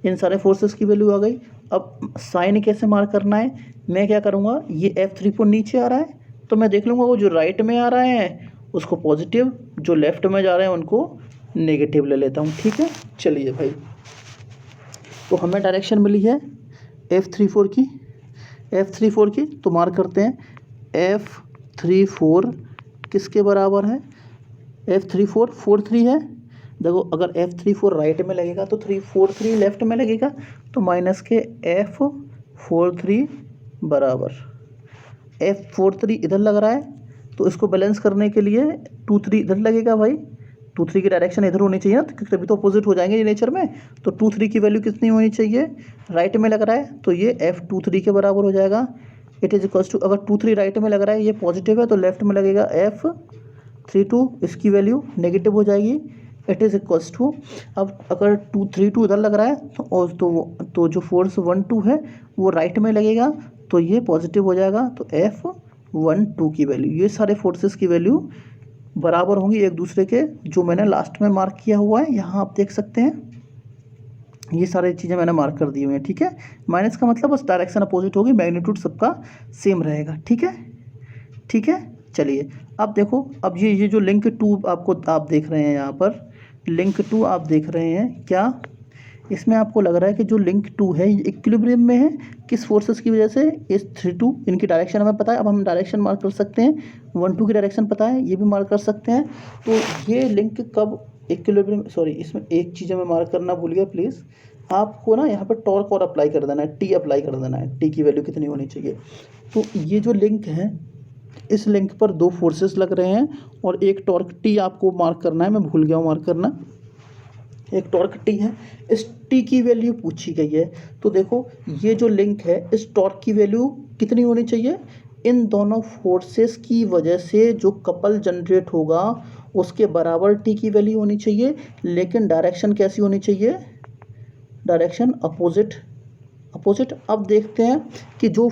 इन सारे फोर्सेस की वैल्यू आ गई। अब साइन कैसे मार्क करना है? मैं क्या करूँगा, ये F34 नीचे आ रहा है तो मैं देख लूँगा वो जो राइट में आ रहे हैं उसको पॉजिटिव, जो लेफ्ट में जा रहे हैं उनको नेगेटिव ले लेता हूँ। ठीक है, चलिए भाई, तो हमें डायरेक्शन मिली है F34 की, तो मार्क करते हैं। F34 किसके बराबर है? F34 43 है। देखो, अगर F34 राइट में लगेगा तो 343 लेफ्ट में लगेगा, तो माइनस के F43 बराबर F43 इधर लग रहा है, तो इसको बैलेंस करने के लिए 23 इधर लगेगा भाई। 23 की डायरेक्शन इधर होनी चाहिए ना, तभी तो अपोजिट हो जाएंगे ये नेचर में। तो 23 की वैल्यू कितनी होनी चाहिए? राइट में लग रहा है तो ये F23 के बराबर हो जाएगा। इट इज इक्वल्स टू, अगर 23 राइट में लग रहा है, ये पॉजिटिव है, तो लेफ्ट में लगेगा F32, इसकी वैल्यू नेगेटिव हो जाएगी। इट इज इक्वल्स टू, अब अगर 232 इधर लग रहा है तो जो फोर्स 1-2 है वो राइट में लगेगा, तो ये पॉजिटिव हो जाएगा। तो F12 की वैल्यू, ये सारे फोर्सेस की वैल्यू बराबर होंगी एक दूसरे के, जो मैंने लास्ट में मार्क किया हुआ है। यहाँ आप देख सकते हैं, ये सारी चीज़ें मैंने मार्क कर दी हुई हैं। ठीक है, माइनस का मतलब बस डायरेक्शन अपोजिट होगी, मैग्नीट्यूड सबका सेम रहेगा। ठीक है, चलिए अब देखो, अब ये जो लिंक 2 आप देख रहे हैं, यहाँ पर लिंक 2 आप देख रहे हैं क्या? इसमें आपको लग रहा है कि जो लिंक 2 है ये इक्विलिब्रियम में है, किस फोर्सेस की वजह से? S32, इनकी डायरेक्शन हमें पता है, अब हम डायरेक्शन मार्क कर सकते हैं। 1-2 की डायरेक्शन पता है, ये भी मार्क कर सकते हैं। तो ये लिंक कब इक्विलिब्रियम, सॉरी, इसमें एक चीज़ मैं मार्क करना भूल गया, प्लीज़ आपको ना यहाँ पर टॉर्क और अप्लाई कर देना है, T अप्लाई कर देना है। T की वैल्यू कितनी होनी चाहिए? तो ये जो लिंक है, इस लिंक पर 2 फोर्सेस लग रहे हैं और एक टॉर्क T आपको मार्क करना है, मैं भूल गया हूँ मार्क करना। एक टॉर्क T है, इस T की वैल्यू पूछी गई है। तो देखो, ये जो लिंक है, इस टॉर्क की वैल्यू कितनी होनी चाहिए? इन दोनों फोर्सेस की वजह से जो कपल जनरेट होगा उसके बराबर T की वैल्यू होनी चाहिए, लेकिन डायरेक्शन कैसी होनी चाहिए? Direction opposite. अब देखते हैं कि जो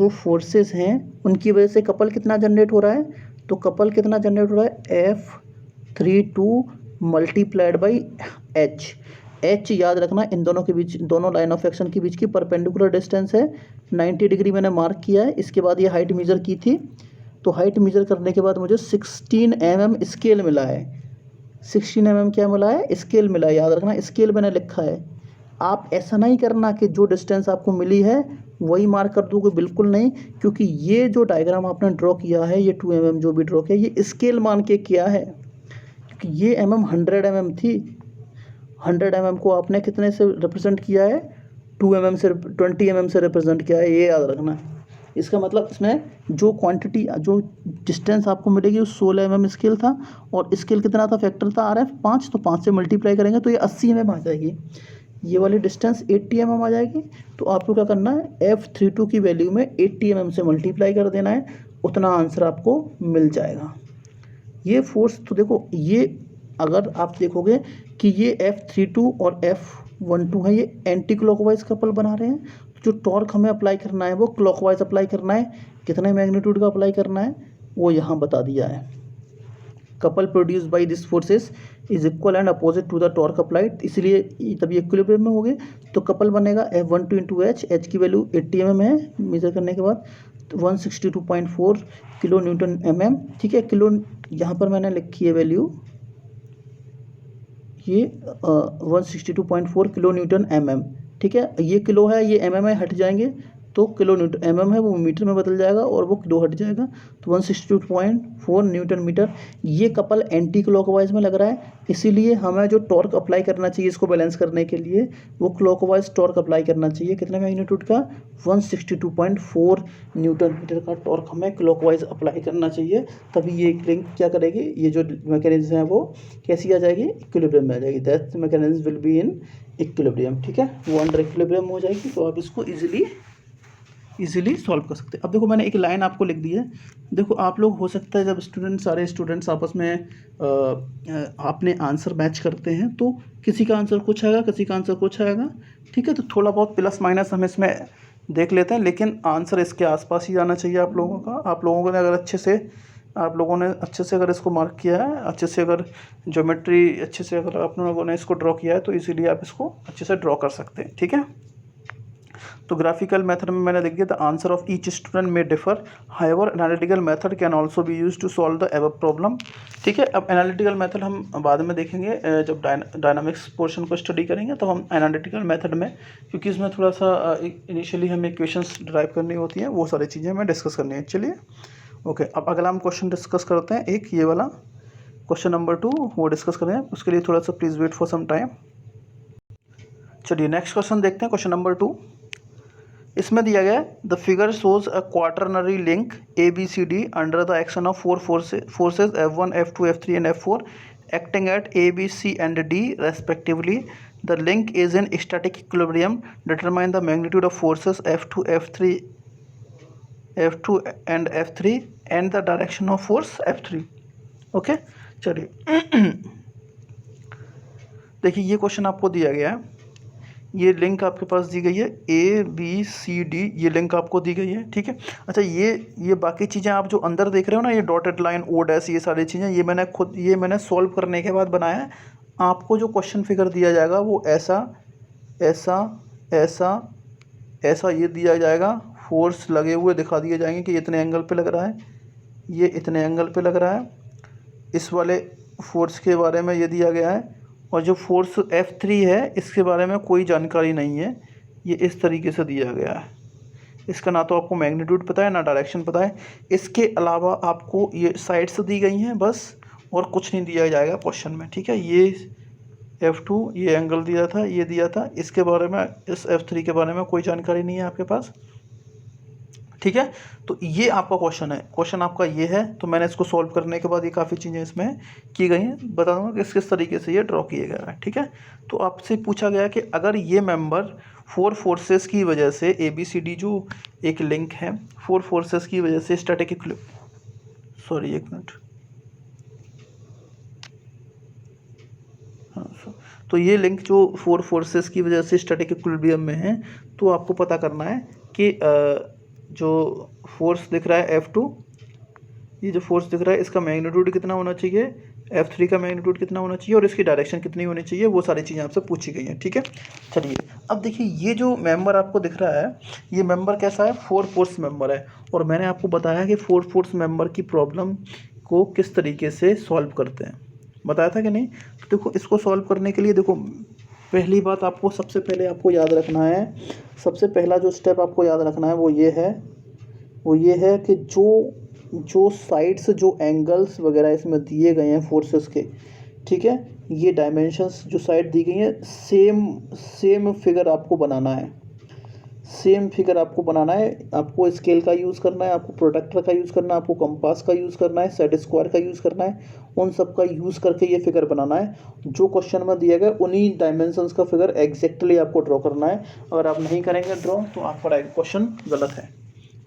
फोर्सेस हैं उनकी वजह से कपल कितना जनरेट हो रहा है। तो कपल कितना जनरेट हो रहा है? F32 मल्टीप्लाइड बाई H याद रखना, इन दोनों के बीच, दोनों लाइन ऑफ एक्शन के बीच की परपेंडिकुलर डिस्टेंस है, 90 डिग्री मैंने मार्क किया है। इसके बाद ये हाइट मेजर की थी, तो हाइट मेजर करने के बाद मुझे 16 mm स्केल मिला है। 16 mm क्या मिला है? स्केल मिला है, याद रखना, स्केल मैंने लिखा है। आप ऐसा नहीं करना कि जो डिस्टेंस आपको मिली है वही मार्क कर दोगे, बिल्कुल नहीं, क्योंकि ये जो डायग्राम आपने ड्रॉ किया है, ये 2 mm जो भी ड्रॉ किया ये स्केल मान के किया है, क्योंकि ये 100 mm थी। 100 mm को आपने कितने से रिप्रेजेंट किया है, 2 mm से, 20 mm से रिप्रेजेंट किया है, ये याद रखना। इसका मतलब इसमें जो क्वांटिटी, जो डिस्टेंस आपको मिलेगी वो 16 mm स्केल था, और स्केल कितना था, फैक्टर था RF 5, तो 5 से मल्टीप्लाई करेंगे तो ये 80 mm आ जाएगी। ये वाली डिस्टेंस 80 mm आ जाएगी। तो आपको क्या करना है, F32 की वैल्यू में 80 mm से मल्टीप्लाई कर देना है, उतना आंसर आपको मिल जाएगा। ये फोर्स तो देखो, ये अगर आप देखोगे कि ये F32 और F12 है, ये एंटी क्लॉकवाइज कपल बना रहे हैं। जो टॉर्क हमें अप्लाई करना है वो क्लॉकवाइज अप्लाई करना है। कितने मैग्नीट्यूड का अप्लाई करना है वो यहाँ बता दिया है। Couple produce by this forces is equal and opposite to the torque applied, इसलिए तब ये इक्विलिब्रियम में हो गए। तो कपल बनेगा F12 इंटू H की वैल्यू 80 mm है मेजर करने के बाद, 162.4 किलो न्यूटन mm। ठीक है, किलो यहाँ पर मैंने लिखी है वैल्यू, ये 162.4 किलो न्यूटन mm। ठीक है, ये किलो है, ये mm है, हट जाएंगे तो किलो न्यूटन mm है वो मीटर में बदल जाएगा और वो किलो हट जाएगा, तो 162.4 न्यूटन मीटर। ये कपल एंटी क्लॉकवाइज में लग रहा है, इसीलिए हमें जो टॉर्क अप्लाई करना चाहिए इसको बैलेंस करने के लिए वो क्लॉकवाइज टॉर्क अप्लाई करना चाहिए। कितने मैग्नीट्यूड का, 162.4 न्यूटन मीटर का टॉर्क हमें क्लॉकवाइज अप्लाई करना चाहिए, तभी ये लिंक क्या करेगी, ये जो मैकेनिज्म है वो कैसी आ जाएगी, इक्विलिब्रियम में आ जाएगी। That mechanism will be in equilibrium. ठीक है, वो अंडर इक्विलिब्रियम हो जाएगी, तो आप इसको इजीली सॉल्व कर सकते हैं। अब देखो मैंने एक लाइन आपको लिख दी है। देखो आप लोग, हो सकता है जब सारे स्टूडेंट्स आपस में अपने आंसर मैच करते हैं तो किसी का आंसर कुछ आएगा, किसी का आंसर कुछ आएगा। ठीक है, तो थोड़ा बहुत प्लस माइनस हम इसमें देख लेते हैं, लेकिन आंसर इसके आसपास ही आना चाहिए आप लोगों का। आप लोगों ने अगर अच्छे से अगर इसको मार्क किया है, अच्छे से अगर ज्योमेट्री अच्छे से अगर आप लोगों ने इसको ड्रॉ किया है तो इसीलिए आप इसको अच्छे से ड्रॉ कर सकते हैं। ठीक है, तो ग्राफिकल मेथड में मैंने लिख दिया the answer of each student may differ, however analytical method can also be used to solve the above problem. ठीक है, अब एनालिटिकल मेथड हम बाद में देखेंगे, जब डायनामिक्स पोर्शन को स्टडी करेंगे तो हम एनालिटिकल मेथड में, क्योंकि इसमें थोड़ा सा इनिशियली हमें इक्वेशंस ड्राइव करनी होती हैं, वो सारी चीज़ें हमें डिस्कस करनी है। चलिए ओके, अब अगला हम क्वेश्चन डिस्कस करते हैं, एक ये वाला क्वेश्चन नंबर 2 वो डिस्कस करें, उसके लिए थोड़ा सा please wait for some time. चलिए नेक्स्ट क्वेश्चन देखते हैं, क्वेश्चन नंबर 2। इसमें दिया गया the figure shows a quaternary link ABCD under the action of 4 forces F1, F2, F3 and F4 acting at A, B, C and D respectively. The link is in static equilibrium. Determine the magnitude of forces F2 and F3 and the direction of force F3. Okay, चलिए देखिए ये question आपको दिया गया है, ये link आपके पास दी गई है ABCD, ये लिंक आपको दी गई है। ठीक है, अच्छा ये बाकी चीज़ें आप जो अंदर देख रहे हो ना, ये डॉटेड लाइन, ओ डैश, ये सारी चीज़ें ये मैंने सॉल्व करने के बाद बनाया है। आपको जो क्वेश्चन फिगर दिया जाएगा वो ऐसा ऐसा ऐसा ऐसा ये दिया जाएगा, फोर्स लगे हुए दिखा दिए जाएंगे कि इतने एंगल पे लग रहा है, ये इतने एंगल पे लग रहा है, इस वाले फोर्स के बारे में ये दिया गया है, और जो फोर्स F3 है इसके बारे में कोई जानकारी नहीं है, ये इस तरीके से दिया गया है। इसका ना तो आपको मैग्नीट्यूड पता है ना डायरेक्शन पता है। इसके अलावा आपको ये साइड्स दी गई हैं बस, और कुछ नहीं दिया जाएगा क्वेश्चन में। ठीक है, ये F2 ये एंगल दिया था, ये दिया था, इसके बारे में, इस F3 के बारे में कोई जानकारी नहीं है आपके पास। ठीक है, तो ये आपका क्वेश्चन है, क्वेश्चन आपका ये है। तो मैंने इसको सॉल्व करने के बाद ये काफ़ी चीज़ें इसमें की गई हैं, बता दूंगा कि किस तरीके से ये ड्रॉ किया गया है। ठीक है, तो आपसे पूछा गया कि अगर ये मेंबर 4 फोर्सेस की वजह से ABCD जो एक लिंक है, 4 फोर्सेस की वजह से स्टैटिक सॉरी एक मिनट, हाँ, तो ये लिंक जो 4 फोर्सेस की वजह से स्टैटिक इक्विलिब्रियम में है, तो आपको पता करना है कि जो फोर्स दिख रहा है F2, ये जो फोर्स दिख रहा है इसका मैग्नीट्यूड कितना होना चाहिए, F3 का मैग्नीट्यूड कितना होना चाहिए, और इसकी डायरेक्शन कितनी होनी चाहिए, वो सारी चीज़ें आपसे पूछी गई हैं। ठीक है, चलिए अब देखिए ये जो मेंबर आपको दिख रहा है, ये मेंबर कैसा है, 4 फोर्स मेंबर है, और मैंने आपको बताया कि 4 फोर्स मेंबर की प्रॉब्लम को किस तरीके से सॉल्व करते हैं, बताया था कि नहीं। तो देखो इसको सॉल्व करने के लिए देखो पहली बात आपको सबसे पहले आपको याद रखना है, सबसे पहला जो स्टेप आपको याद रखना है वो ये है कि जो साइड्स जो एंगल्स वगैरह इसमें दिए गए हैं फोर्सेस के, ठीक है, ये डायमेंशंस जो साइड दी गई हैं सेम फिगर आपको बनाना है, सेम फिगर आपको बनाना है। आपको स्केल का यूज़ करना है, आपको प्रोट्रैक्टर का यूज़ करना है, आपको कंपास का यूज़ करना है, सेट स्क्वायर का यूज़ करना है, उन सब का यूज़ करके ये फिगर बनाना है। जो क्वेश्चन में दिया गया उन्हीं डायमेंशंस का फिगर एग्जैक्टली आपको ड्रॉ करना है। अगर आप नहीं करेंगे ड्रॉ तो आपका क्वेश्चन गलत है,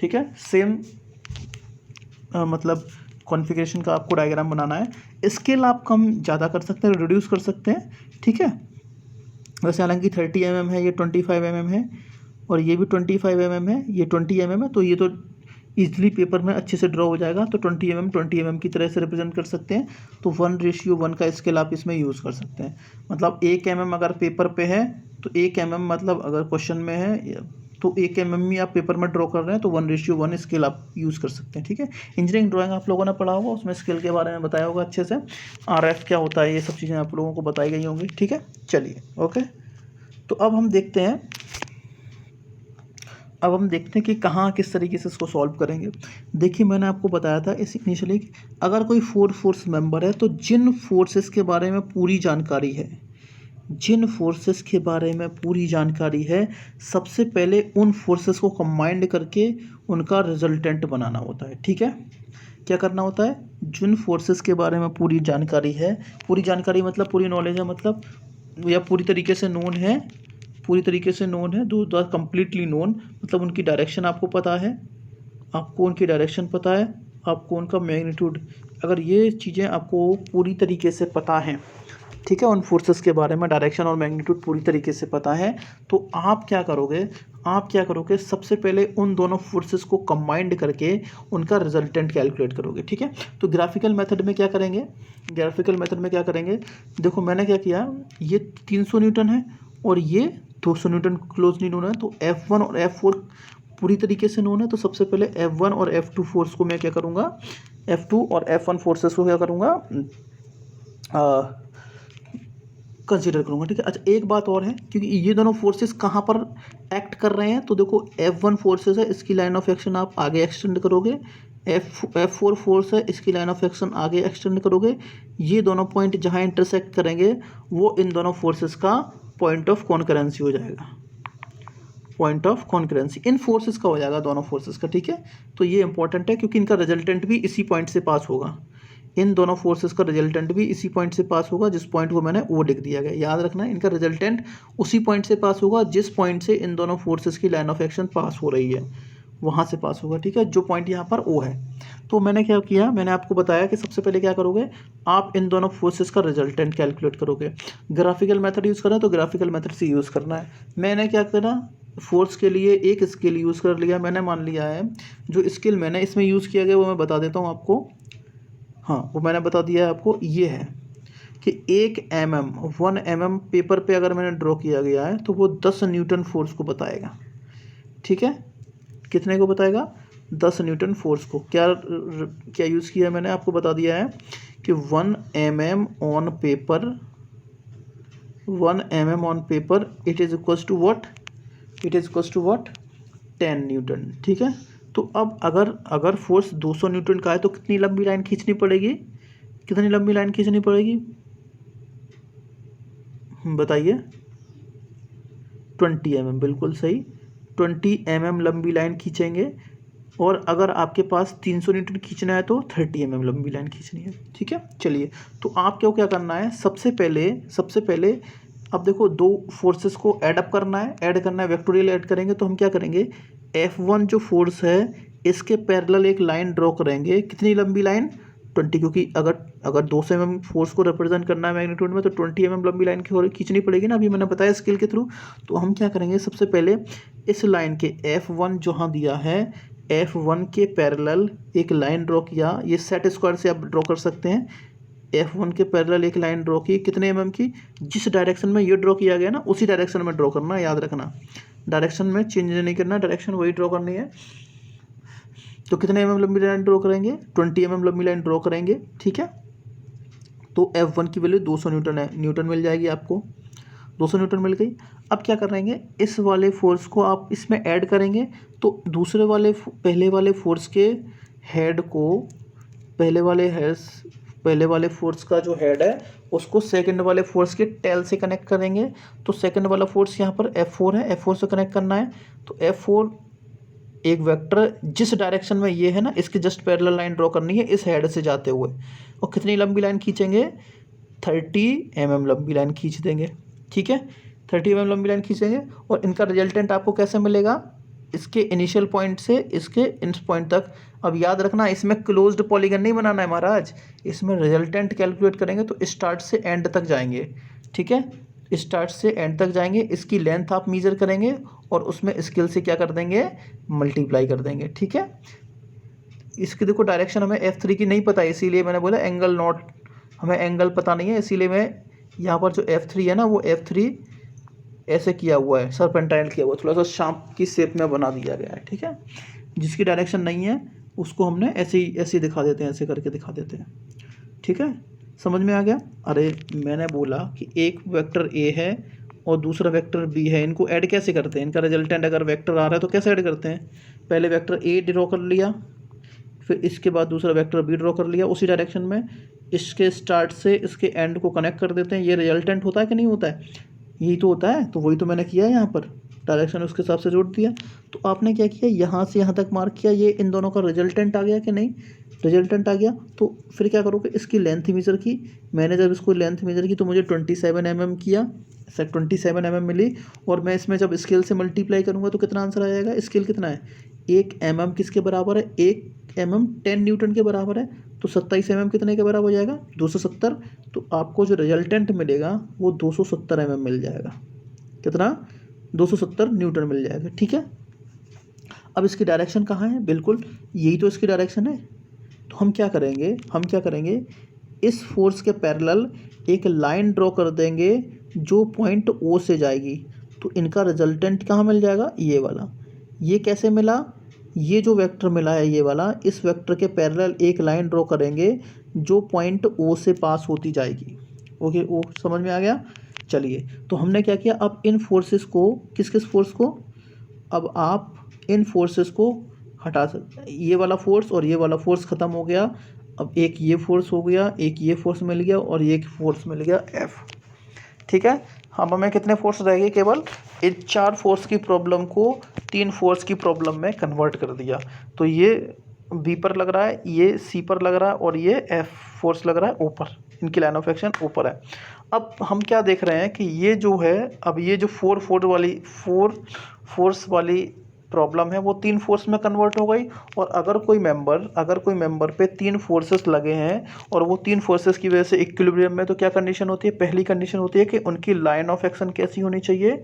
ठीक है। सेम मतलब कॉन्फ़िगरेशन का आपको डायग्राम बनाना है। स्केल आप कम ज़्यादा कर सकते हैं, रिड्यूस कर सकते हैं, ठीक है। वैसे हालांकि 30 mm है, ये 25 mm है, और ये भी 25 mm है, ये 20 mm है, तो ये तो ईजिली पेपर में अच्छे से ड्रॉ हो जाएगा। तो 20 mm की तरह से रिप्रेजेंट कर सकते हैं। तो 1:1 का स्केल आप इसमें यूज़ कर सकते हैं। मतलब 1 mm अगर पेपर पे है तो 1 mm, मतलब अगर क्वेश्चन में है तो 1 mm ही आप पेपर में ड्रॉ कर रहे हैं तो 1:1 स्केल आप यूज़ कर सकते हैं, ठीक है। इंजीनियरिंग ड्राइंग आप लोगों ने पढ़ा होगा, उसमें स्केल के बारे में बताया होगा अच्छे से, RF क्या होता है, ये सब चीज़ें आप लोगों को बताई गई होंगी, ठीक है। चलिए ओके, तो अब हम देखते हैं कि कहाँ किस तरीके से इसको सॉल्व करेंगे। देखिए मैंने आपको बताया था इस इनिशियली, अगर कोई फोर्स मेंबर है तो जिन फोर्सेस के बारे में पूरी जानकारी है, सबसे पहले उन फोर्सेस को कंबाइंड करके उनका रिजल्टेंट बनाना होता है, ठीक है। क्या करना होता है, जिन फोर्सेस के बारे में पूरी जानकारी मतलब पूरी नॉलेज है, मतलब या पूरी तरीके से नोन है, दो आर कम्प्लीटली नोन, मतलब उनकी डायरेक्शन आपको पता है, आपको उनका मैग्नीट्यूड, अगर ये चीज़ें आपको पूरी तरीके से पता हैं, ठीक है, उन फोर्सेस के बारे में डायरेक्शन और मैग्नीट्यूड पूरी तरीके से पता है, तो आप क्या करोगे, सबसे पहले उन दोनों फोर्सेस को कंबाइंड करके उनका रिजल्टेंट कैलकुलेट करोगे, ठीक है। तो ग्राफिकल मेथड में क्या करेंगे, देखो मैंने क्या किया, ये 300 न्यूटन है और ये 200 न्यूटन क्लोजली नोन है, तो F1 और F4 पूरी तरीके से नोन है। तो सबसे पहले F1 और F2 फोर्स को मैं क्या करूँगा, F2 और F1 फोर्सेस को क्या करूँगा, कंसीडर करूँगा, ठीक है। अच्छा एक बात और है, क्योंकि ये दोनों फोर्सेस कहाँ पर एक्ट कर रहे हैं, तो देखो F1 फोर्सेस है, इसकी लाइन ऑफ एक्शन आप आगे एक्सटेंड करोगे, F4 फोर्स है, इसकी लाइन ऑफ एक्शन आगे एक्सटेंड करोगे। ये दोनों पॉइंट जहाँ इंटरसेक्ट करेंगे वो इन दोनों फोर्सेस का पॉइंट ऑफ कॉन्करेंसी हो जाएगा, इन फोर्सेस का हो जाएगा, दोनों फोर्सेस का, ठीक है। तो ये इंपॉर्टेंट है क्योंकि इनका रिजल्टेंट भी इसी पॉइंट से पास होगा, इन दोनों फोर्सेस का रिजल्टेंट भी इसी पॉइंट से पास होगा, जिस पॉइंट को मैंने ओ लिख दिया गया। याद रखना इनका रिजल्टेंट उसी पॉइंट से पास होगा जिस पॉइंट से इन दोनों फोर्सेस की लाइन ऑफ एक्शन पास हो रही है, वहाँ से पास होगा, ठीक है, जो पॉइंट यहाँ पर ओ है। तो मैंने क्या किया, मैंने आपको बताया कि सबसे पहले क्या करोगे, आप इन दोनों फोर्सेस का रिजल्टेंट कैलकुलेट करोगे। ग्राफिकल मेथड यूज़ करें तो ग्राफिकल मेथड से यूज़ करना है। मैंने क्या करा, फोर्स के लिए एक स्केल यूज़ कर लिया, मैंने मान लिया है जो स्केल मैंने इसमें यूज़ किया गया वो मैं बता देता हूँ आपको, हाँ वो मैंने बता दिया है आपको, ये है कि 1 mm पेपर पे अगर मैंने ड्रॉ किया गया है तो वो 10 न्यूटन फोर्स को बताएगा, ठीक है। कितने को बताएगा, 10 न्यूटन फोर्स को। क्या यूज़ किया मैंने आपको बता दिया है कि 1 mm on paper it is equals to what, 10 newton, ठीक है। तो अब अगर फोर्स 200 न्यूटन का है तो कितनी लंबी लाइन खींचनी पड़ेगी, बताइए, 20 mm, बिल्कुल सही, 20 mm लंबी लाइन खींचेंगे। और अगर आपके पास 300 न्यूटन खींचना है तो 30 mm लंबी लाइन खींचनी है, ठीक है। चलिए तो आपको क्या करना है, सबसे पहले अब देखो दो फोर्सेस को ऐड करना है, वेक्टोरियल ऐड करेंगे। तो हम क्या करेंगे, F1 जो फोर्स है इसके पैरेलल एक लाइन ड्रॉ करेंगे, कितनी लंबी लाइन, 20, क्योंकि अगर 200 mm फोर्स को रिप्रेजेंट करना है मैग्नीट्यूड में तो 20 mm लंबी लाइन खींचनी पड़ेगी ना, अभी मैंने बताया स्केल के थ्रू। तो हम क्या करेंगे, सबसे पहले इस लाइन के F1 जहाँ दिया है, F1 के पैरेलल एक लाइन ड्रॉ किया, ये सेट स्क्वायर से आप ड्रॉ कर सकते हैं। F1 के पैरेलल एक लाइन ड्रॉ की, कितने mm की, जिस डायरेक्शन में ये ड्रॉ किया गया ना उसी डायरेक्शन में ड्रॉ करना है, याद रखना, डायरेक्शन में चेंज नहीं करना, डायरेक्शन वही ड्रॉ करनी है। तो कितने mm लंबी लाइन ड्रॉ करेंगे, 20 mm लंबी लाइन ड्रॉ करेंगे, ठीक है। तो F1 की वैल्यू 200 न्यूटन है, न्यूटन मिल जाएगी आपको। 200 न्यूटन मिल गई। अब क्या करेंगे, इस वाले फोर्स को आप इसमें ऐड करेंगे तो दूसरे वाले पहले वाले फोर्स के हेड को पहले वाले फोर्स का जो हेड है उसको सेकंड वाले फोर्स के टेल से कनेक्ट करेंगे। तो सेकंड वाला फोर्स यहाँ पर F4 है, F4 से कनेक्ट करना है। तो F4 एक वेक्टर जिस डायरेक्शन में ये है ना, इसके जस्ट पैरेलल लाइन ड्रॉ करनी है इस हेड से जाते हुए। और कितनी लंबी लाइन खींचेंगे, 30 mm लंबी लाइन खींच देंगे। ठीक है, 30 mm लंबी लाइन खींचेंगे। और इनका रिजल्टेंट आपको कैसे मिलेगा, इसके इनिशियल पॉइंट से इसके इस पॉइंट तक। अब याद रखना, इसमें क्लोज्ड पॉलीगन नहीं बनाना है महाराज, इसमें रिजल्टेंट कैलकुलेट करेंगे तो स्टार्ट से एंड तक जाएंगे। ठीक है, स्टार्ट से एंड तक जाएंगे, इसकी लेंथ आप मेजर करेंगे और उसमें स्केल से क्या कर देंगे, मल्टीप्लाई कर देंगे। ठीक है, इसकी देखो डायरेक्शन हमें F3 की नहीं पता है, इसीलिए मैंने बोला एंगल नॉट, हमें एंगल पता नहीं है, इसीलिए मैं यहाँ पर जो F3 है ना वो F3 ऐसे किया हुआ है, सरपेंटाइल किया हुआ, थोड़ा सा शार्प की शेप में बना दिया गया है। ठीक है, जिसकी डायरेक्शन नहीं है उसको हमने ऐसे ही दिखा देते हैं, ऐसे करके दिखा देते हैं। ठीक है, समझ में आ गया। अरे मैंने बोला कि एक वेक्टर A है और दूसरा वेक्टर B है, इनको ऐड कैसे करते हैं, इनका रिजल्टेंट अगर वेक्टर आ रहा है तो कैसे ऐड करते हैं, पहले वेक्टर A ड्रॉ कर लिया, फिर इसके बाद दूसरा वेक्टर B ड्रॉ कर लिया उसी डायरेक्शन में, इसके स्टार्ट से इसके एंड को कनेक्ट कर देते हैं। ये रिजल्टेंट होता है कि नहीं होता है, यही तो होता है। तो वही तो मैंने किया है, यहाँ पर डायरेक्शन उसके हिसाब से जोड़ दिया। तो आपने क्या किया, यहाँ से यहाँ तक मार्क किया, ये इन दोनों का रिजल्टेंट आ गया कि नहीं, रिजल्टेंट आ गया। तो फिर क्या करोगे, इसकी लेंथ मेजर की। मैंने जब इसको लेंथ मेजर की तो मुझे 27 mm किया, 27 mm मिली। और मैं इसमें जब स्केल से मल्टीप्लाई करूँगा तो कितना आंसर आ जाएगा, स्केल कितना है, 1 mm किसके बराबर है, 1 mm 10 न्यूटन के बराबर है। तो 27 mm कितने के बराबर हो जाएगा, 270। तो आपको जो रिजल्टेंट मिलेगा वो 270 mm मिल जाएगा। कितना, 270 न्यूटन मिल जाएगा। ठीक है, अब इसकी डायरेक्शन कहाँ है, बिल्कुल यही तो इसकी डायरेक्शन है। तो हम क्या करेंगे, इस फोर्स के पैरेलल एक लाइन ड्रॉ कर देंगे जो पॉइंट O से जाएगी। तो इनका रिजल्टेंट कहाँ मिल जाएगा, ये वाला। ये कैसे मिला, ये जो वेक्टर मिला है ये वाला, इस वेक्टर के पैरेलल एक लाइन ड्रॉ करेंगे जो पॉइंट O से पास होती जाएगी। ओके, वो समझ में आ गया। चलिए, तो हमने क्या किया, अब इन फोर्सेस को, किस फोर्स को, अब आप इन फोर्सेस को हटा सकते, ये वाला फोर्स और ये वाला फोर्स ख़त्म हो गया। अब एक ये फोर्स हो गया, एक ये फोर्स मिल गया और ये फोर्स मिल गया F। ठीक है, हम हमें कितने फोर्स रहेंगे, केवल इन 4 फोर्स की प्रॉब्लम को 3 फोर्स की प्रॉब्लम में कन्वर्ट कर दिया। तो ये B पर लग रहा है, ये C पर लग रहा है और ये F फोर्स लग रहा है ऊपर, इनकी लाइन ऑफ एक्शन ऊपर है। अब हम क्या देख रहे हैं कि ये जो है, अब ये जो 4 फोर्स वाली प्रॉब्लम है वो 3 फोर्स में कन्वर्ट हो गई। और अगर कोई मेंबर पे 3 फोर्सेस लगे हैं और वो 3 फोर्सेस की वजह से इक्विलिब्रियम में, तो क्या कंडीशन होती है, पहली कंडीशन होती है कि उनकी लाइन ऑफ एक्शन कैसी होनी चाहिए,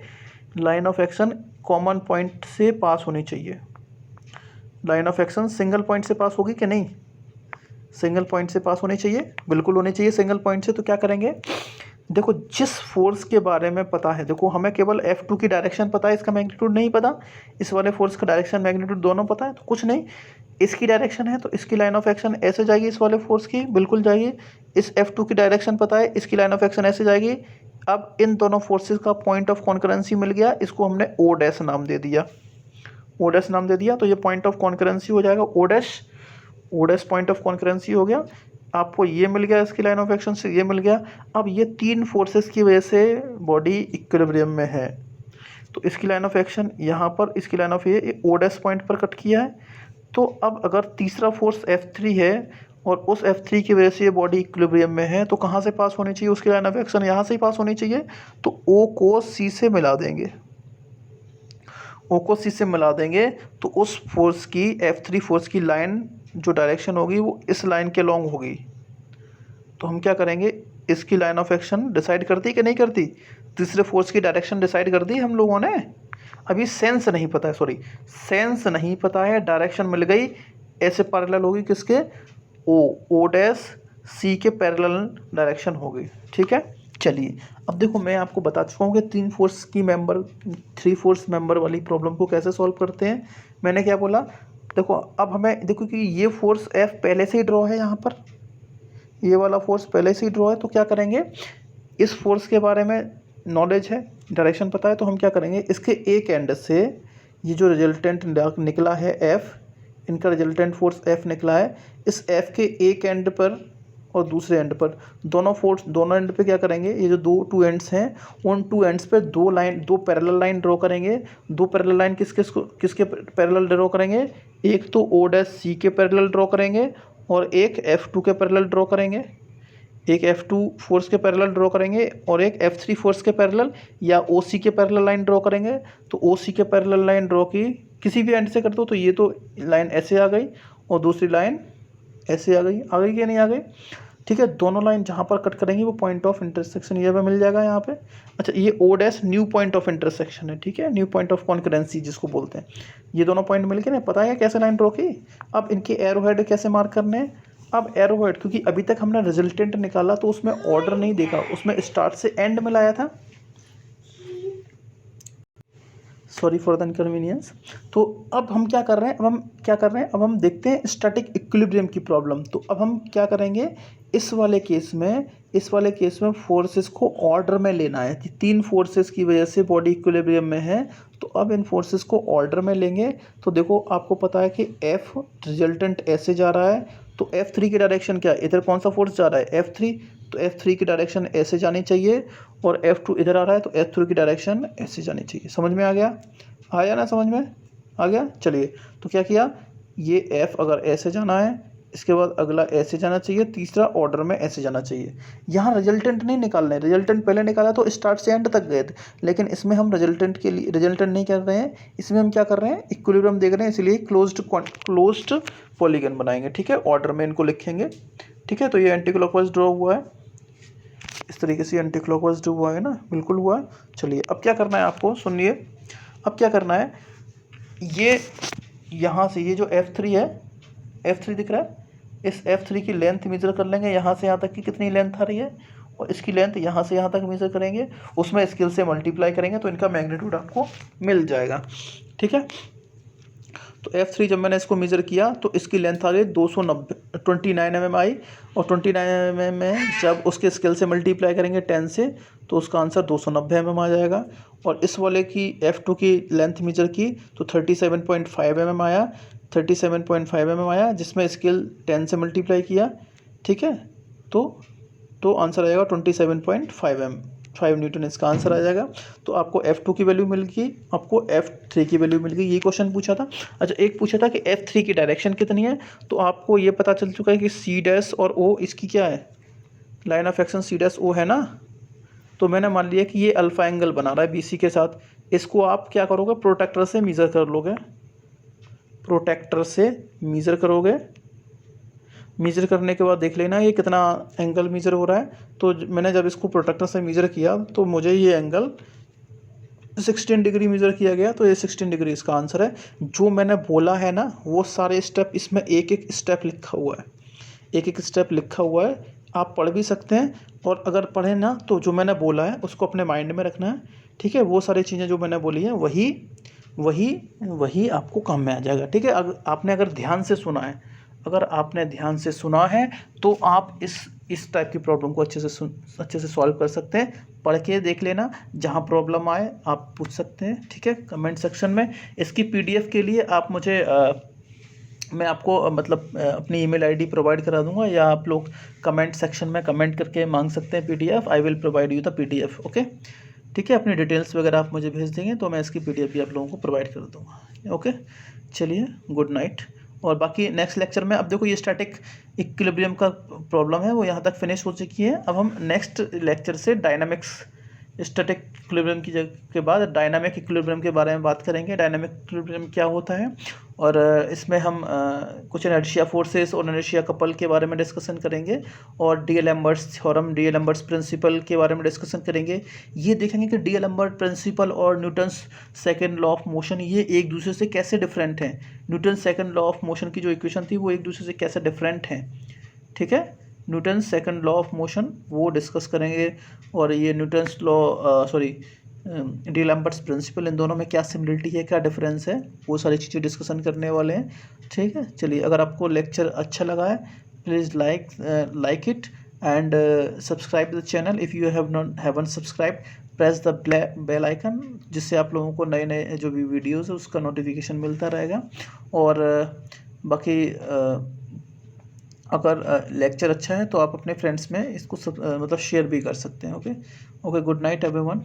line of action common point से पास होनी चाहिए। Line of action single point से पास होगी कि नहीं, सिंगल पॉइंट से पास होनी चाहिए, बिल्कुल होनी चाहिए सिंगल पॉइंट से। तो क्या करेंगे, देखो जिस फोर्स के बारे में पता है, देखो हमें केवल F2 की डायरेक्शन पता है, इसका मैग्नीट्यूड नहीं पता। इस वाले फोर्स का डायरेक्शन मैग्नीट्यूड दोनों पता है तो कुछ नहीं, इसकी डायरेक्शन है तो इसकी लाइन ऑफ एक्शन ऐसे जाएगी, इस वाले फोर्स की बिल्कुल जाएगी। इस F2 की डायरेक्शन पता है, इसकी लाइन ऑफ एक्शन ऐसे जाएगी। अब इन दोनों फोर्सेस का पॉइंट ऑफ कॉन्करेंसी मिल गया, इसको हमने O' नाम दे दिया, O' नाम दे दिया। तो ये पॉइंट ऑफ कॉन्करेंसी हो जाएगा O' पॉइंट ऑफ कॉन्करेंसी हो गया। आपको ये मिल गया, इसकी लाइन ऑफ एक्शन से ये मिल गया। अब ये 3 फोर्सेस की वजह से बॉडी इक्विलिब्रियम में है, तो इसकी लाइन ऑफ एक्शन यहाँ पर, इसकी लाइन ऑफ ये O' पॉइंट पर कट किया है। तो अब अगर तीसरा फोर्स F3 है और उस F3 की वजह से ये बॉडी इक्विलिब्रियम में है, तो कहाँ से पास होनी चाहिए, उसकी लाइन ऑफ एक्शन यहाँ से ही पास होनी चाहिए। तो O को C से मिला देंगे, O को C से मिला देंगे तो उस फोर्स की, F3 फोर्स की लाइन जो डायरेक्शन होगी वो इस लाइन के लॉन्ग होगी। तो हम क्या करेंगे, इसकी लाइन ऑफ एक्शन डिसाइड करती कि नहीं करती, तीसरे फोर्स की डायरेक्शन डिसाइड कर दी हम लोगों ने। अभी सेंस नहीं पता है, सेंस नहीं पता है, डायरेक्शन मिल गई, ऐसे पैरेलल होगी किसके, O' C के पैरेलल डायरेक्शन होगी। ठीक है, चलिए अब देखो मैं आपको बता चुका हूँ कि 3 फोर्स मेंबर वाली प्रॉब्लम को कैसे सॉल्व करते हैं। मैंने क्या बोला, देखो अब हमें, देखो कि ये फोर्स F पहले से ही ड्रॉ है, यहाँ पर ये वाला फोर्स पहले से ही ड्रॉ है। तो क्या करेंगे, इस फोर्स के बारे में नॉलेज है, डायरेक्शन पता है, तो हम क्या करेंगे, इसके एक एंड से ये जो रिजल्टेंट निकला है F, इनका रिजल्टेंट फोर्स F निकला है, इस F के एक एंड पर और दूसरे एंड पर दोनों एंड पे क्या करेंगे, ये जो टू एंड्स हैं उन टू एंड्स पे दो पैरेलल लाइन ड्रॉ करेंगे। दो पैरेलल लाइन किसके पैरेलल ड्रॉ करेंगे, एक तो OC के पैरेलल ड्रॉ करेंगे और एक F2 के पैरेलल ड्रॉ करेंगे, एक F2 फोर्स के पैरेलल ड्रॉ करेंगे और एक F3 फोर्स के पैरेलल या OC के पैरेलल लाइन ड्रॉ करेंगे। तो OC के पैरेलल लाइन ड्रॉ की किसी भी एंड से कर दो, तो ये तो लाइन ऐसे आ गई और दूसरी लाइन ऐसे आ गई कि नहीं आ गई, ठीक है। दोनों लाइन जहाँ पर कट करेंगी वो पॉइंट ऑफ इंटरसेक्शन ये पे मिल जाएगा यहाँ पे। अच्छा, ये O' new point of intersection है, ठीक है, न्यू पॉइंट ऑफ कॉन्करेंसी जिसको बोलते हैं। ये दोनों पॉइंट मिल के ना, पता है कैसे लाइन ड्रॉ की। अब इनके एरो हेड कैसे मार्क करने हैं, अब एरो हेड, क्योंकि अभी तक हमने रिजल्टेंट निकाला तो उसमें ऑर्डर नहीं देखा, उसमें स्टार्ट से एंड में लाया था, सॉरी फॉर द इनकन्वीनियंस। तो अब हम क्या कर रहे हैं, अब हम देखते हैं स्टैटिक इक्विलिब्रियम की प्रॉब्लम। तो अब हम क्या करेंगे, इस वाले केस में फोर्सेस को ऑर्डर में लेना है कि तीन फोर्सेस की वजह से बॉडी इक्विलिब्रियम में है। तो अब इन फोर्सेस को ऑर्डर में लेंगे। तो देखो, आपको पता है कि F रिजल्टेंट ऐसे जा रहा है, तो F3 की डायरेक्शन क्या है, इधर कौन सा फोर्स जा रहा है, F3, तो F3 की डायरेक्शन ऐसे जानी चाहिए और F2 इधर आ रहा है तो F3 की डायरेक्शन ऐसे जानी चाहिए। समझ में आ गया, आया ना, समझ में आ गया। चलिए, तो क्या किया, ये F अगर ऐसे जाना है, इसके बाद अगला ऐसे जाना चाहिए, तीसरा ऑर्डर में ऐसे जाना चाहिए। यहाँ रिजल्टेंट नहीं निकालना है, रिजल्टेंट पहले निकाला तो स्टार्ट से एंड तक गए थे, लेकिन इसमें हम रिजल्टेंट नहीं कर रहे हैं, इसमें हम क्या कर रहे हैं, इक्विलिब्रियम देख रहे हैं, इसलिए क्लोज्ड पॉलीगन बनाएंगे, ठीक है। ऑर्डर में इनको लिखेंगे, ठीक है। तो ये एंटी क्लॉकवाइज ड्रॉ हुआ है, इस तरीके से एंटी क्लॉकवाइज ड्रॉ हुआ है ना, बिल्कुल हुआ है। चलिए, अब क्या करना है आपको, सुनिए, अब क्या करना है, ये यहाँ से ये जो F3 है, F3 दिख रहा है, इस F3 की लेंथ मेजर कर लेंगे, यहाँ से यहाँ तक की कितनी लेंथ आ रही है, और इसकी लेंथ यहाँ से यहाँ तक मेजर करेंगे, उसमें स्केल से मल्टीप्लाई करेंगे तो इनका मैग्नीट्यूड आपको मिल जाएगा, ठीक है। तो F3 जब मैंने इसको मेज़र किया तो इसकी लेंथ आ गई 29 mm आई, और 29 mm में जब उसके स्केल से मल्टीप्लाई करेंगे 10 से तो उसका आंसर 290 mm आ जाएगा। और इस वाले की F2 की लेंथ मेज़र की तो 37.5 mm आया, 37.5 mm आया, जिसमें स्केल 10 से मल्टीप्लाई किया, ठीक है। तो आंसर आएगा 27.5 न्यूटन, इसका आंसर आ जाएगा। तो आपको F2 की वैल्यू मिल गई, आपको F3 की वैल्यू मिल गई, ये क्वेश्चन पूछा था। अच्छा, एक पूछा था कि F3 की डायरेक्शन कितनी है, तो आपको ये पता चल चुका है कि C' और O इसकी क्या है, लाइन ऑफ एक्शन C'O है ना। तो मैंने मान लिया कि ये अल्फा एंगल बना रहा है BC के साथ, इसको आप क्या करोगे, प्रोटेक्टर से मेज़र कर लोगे, प्रोटेक्टर से मेज़र करोगे, मेज़र करने के बाद देख लेना ये कितना एंगल मेज़र हो रहा है। तो मैंने जब इसको प्रोटेक्टर से मेज़र किया तो मुझे ये एंगल 16 डिग्री मेज़र किया गया, तो ये 16 डिग्री इसका आंसर है। जो मैंने बोला है ना वो सारे स्टेप, इसमें एक एक स्टेप लिखा हुआ है, एक एक स्टेप लिखा हुआ है, आप पढ़ भी सकते हैं, और अगर पढ़ें ना तो जो मैंने बोला है उसको अपने माइंड में रखना है, ठीक है। वो सारी चीज़ें जो मैंने बोली हैं वही आपको काम में आ जाएगा, ठीक है। आपने अगर ध्यान से सुना है, अगर आपने ध्यान से सुना है तो आप इस टाइप की प्रॉब्लम को अच्छे से सॉल्व कर सकते हैं। पढ़ के देख लेना, जहाँ प्रॉब्लम आए आप पूछ सकते हैं, ठीक है, कमेंट सेक्शन में। इसकी PDF के लिए आप मुझे मैं आपको अपनी ईमेल आईडी प्रोवाइड करा दूंगा, या आप लोग कमेंट सेक्शन में कमेंट करके मांग सकते हैं PDF, I will provide you the PDF, okay, ठीक है। अपनी डिटेल्स वगैरह आप मुझे भेज देंगे तो मैं इसकी PDF भी आप लोगों को प्रोवाइड कर दूँगा, ओके। चलिए, गुड नाइट। और बाकी नेक्स्ट लेक्चर में, अब देखो ये स्टैटिक इक्विलिब्रियम का प्रॉब्लम है वो यहाँ तक फिनिश हो चुकी है। अब हम नेक्स्ट लेक्चर से डायनामिक्स, स्टैटिक इक्विलिब्रियम की के बाद डायनामिक इक्विलिब्रियम के बारे में बात करेंगे। डायनामिक इक्विलिब्रियम क्या होता है, और इसमें हम कुछ इनर्शिया फोर्सेस और इनर्शिया कपल के बारे में डिस्कशन करेंगे, और डीएलएम्बर्ट्स थ्योरम, डीएलएम्बर्ट्स प्रिंसिपल के बारे में डिस्कशन करेंगे। ये देखेंगे कि डीएलएम्बर्ट प्रिंसिपल और Newton's second law of motion ये एक दूसरे से कैसे डिफरेंट हैं। Newton second law of motion की जो इक्वेशन थी वो एक दूसरे से कैसे डिफरेंट हैं, ठीक है। Newton second law of motion वो डिस्कस करेंगे, और ये न्यूटन्स लॉ डीएलएम्बर्ट्स प्रिंसिपल, इन दोनों में क्या सिमिलरिटी है, क्या डिफरेंस है, वो सारी चीज़ें डिस्कशन करने वाले हैं, ठीक है। चलिए, अगर आपको लेक्चर अच्छा लगा है please like it and subscribe the channel if you haven't subscribe. Press the bell icon, जिससे आप लोगों को नए नए जो भी वीडियोज़ है उसका नोटिफिकेशन मिलता रहेगा। और बाकी अगर लेक्चर अच्छा है तो आप अपने फ्रेंड्स में इसको मतलब शेयर भी कर सकते हैं। Okay, good night everyone.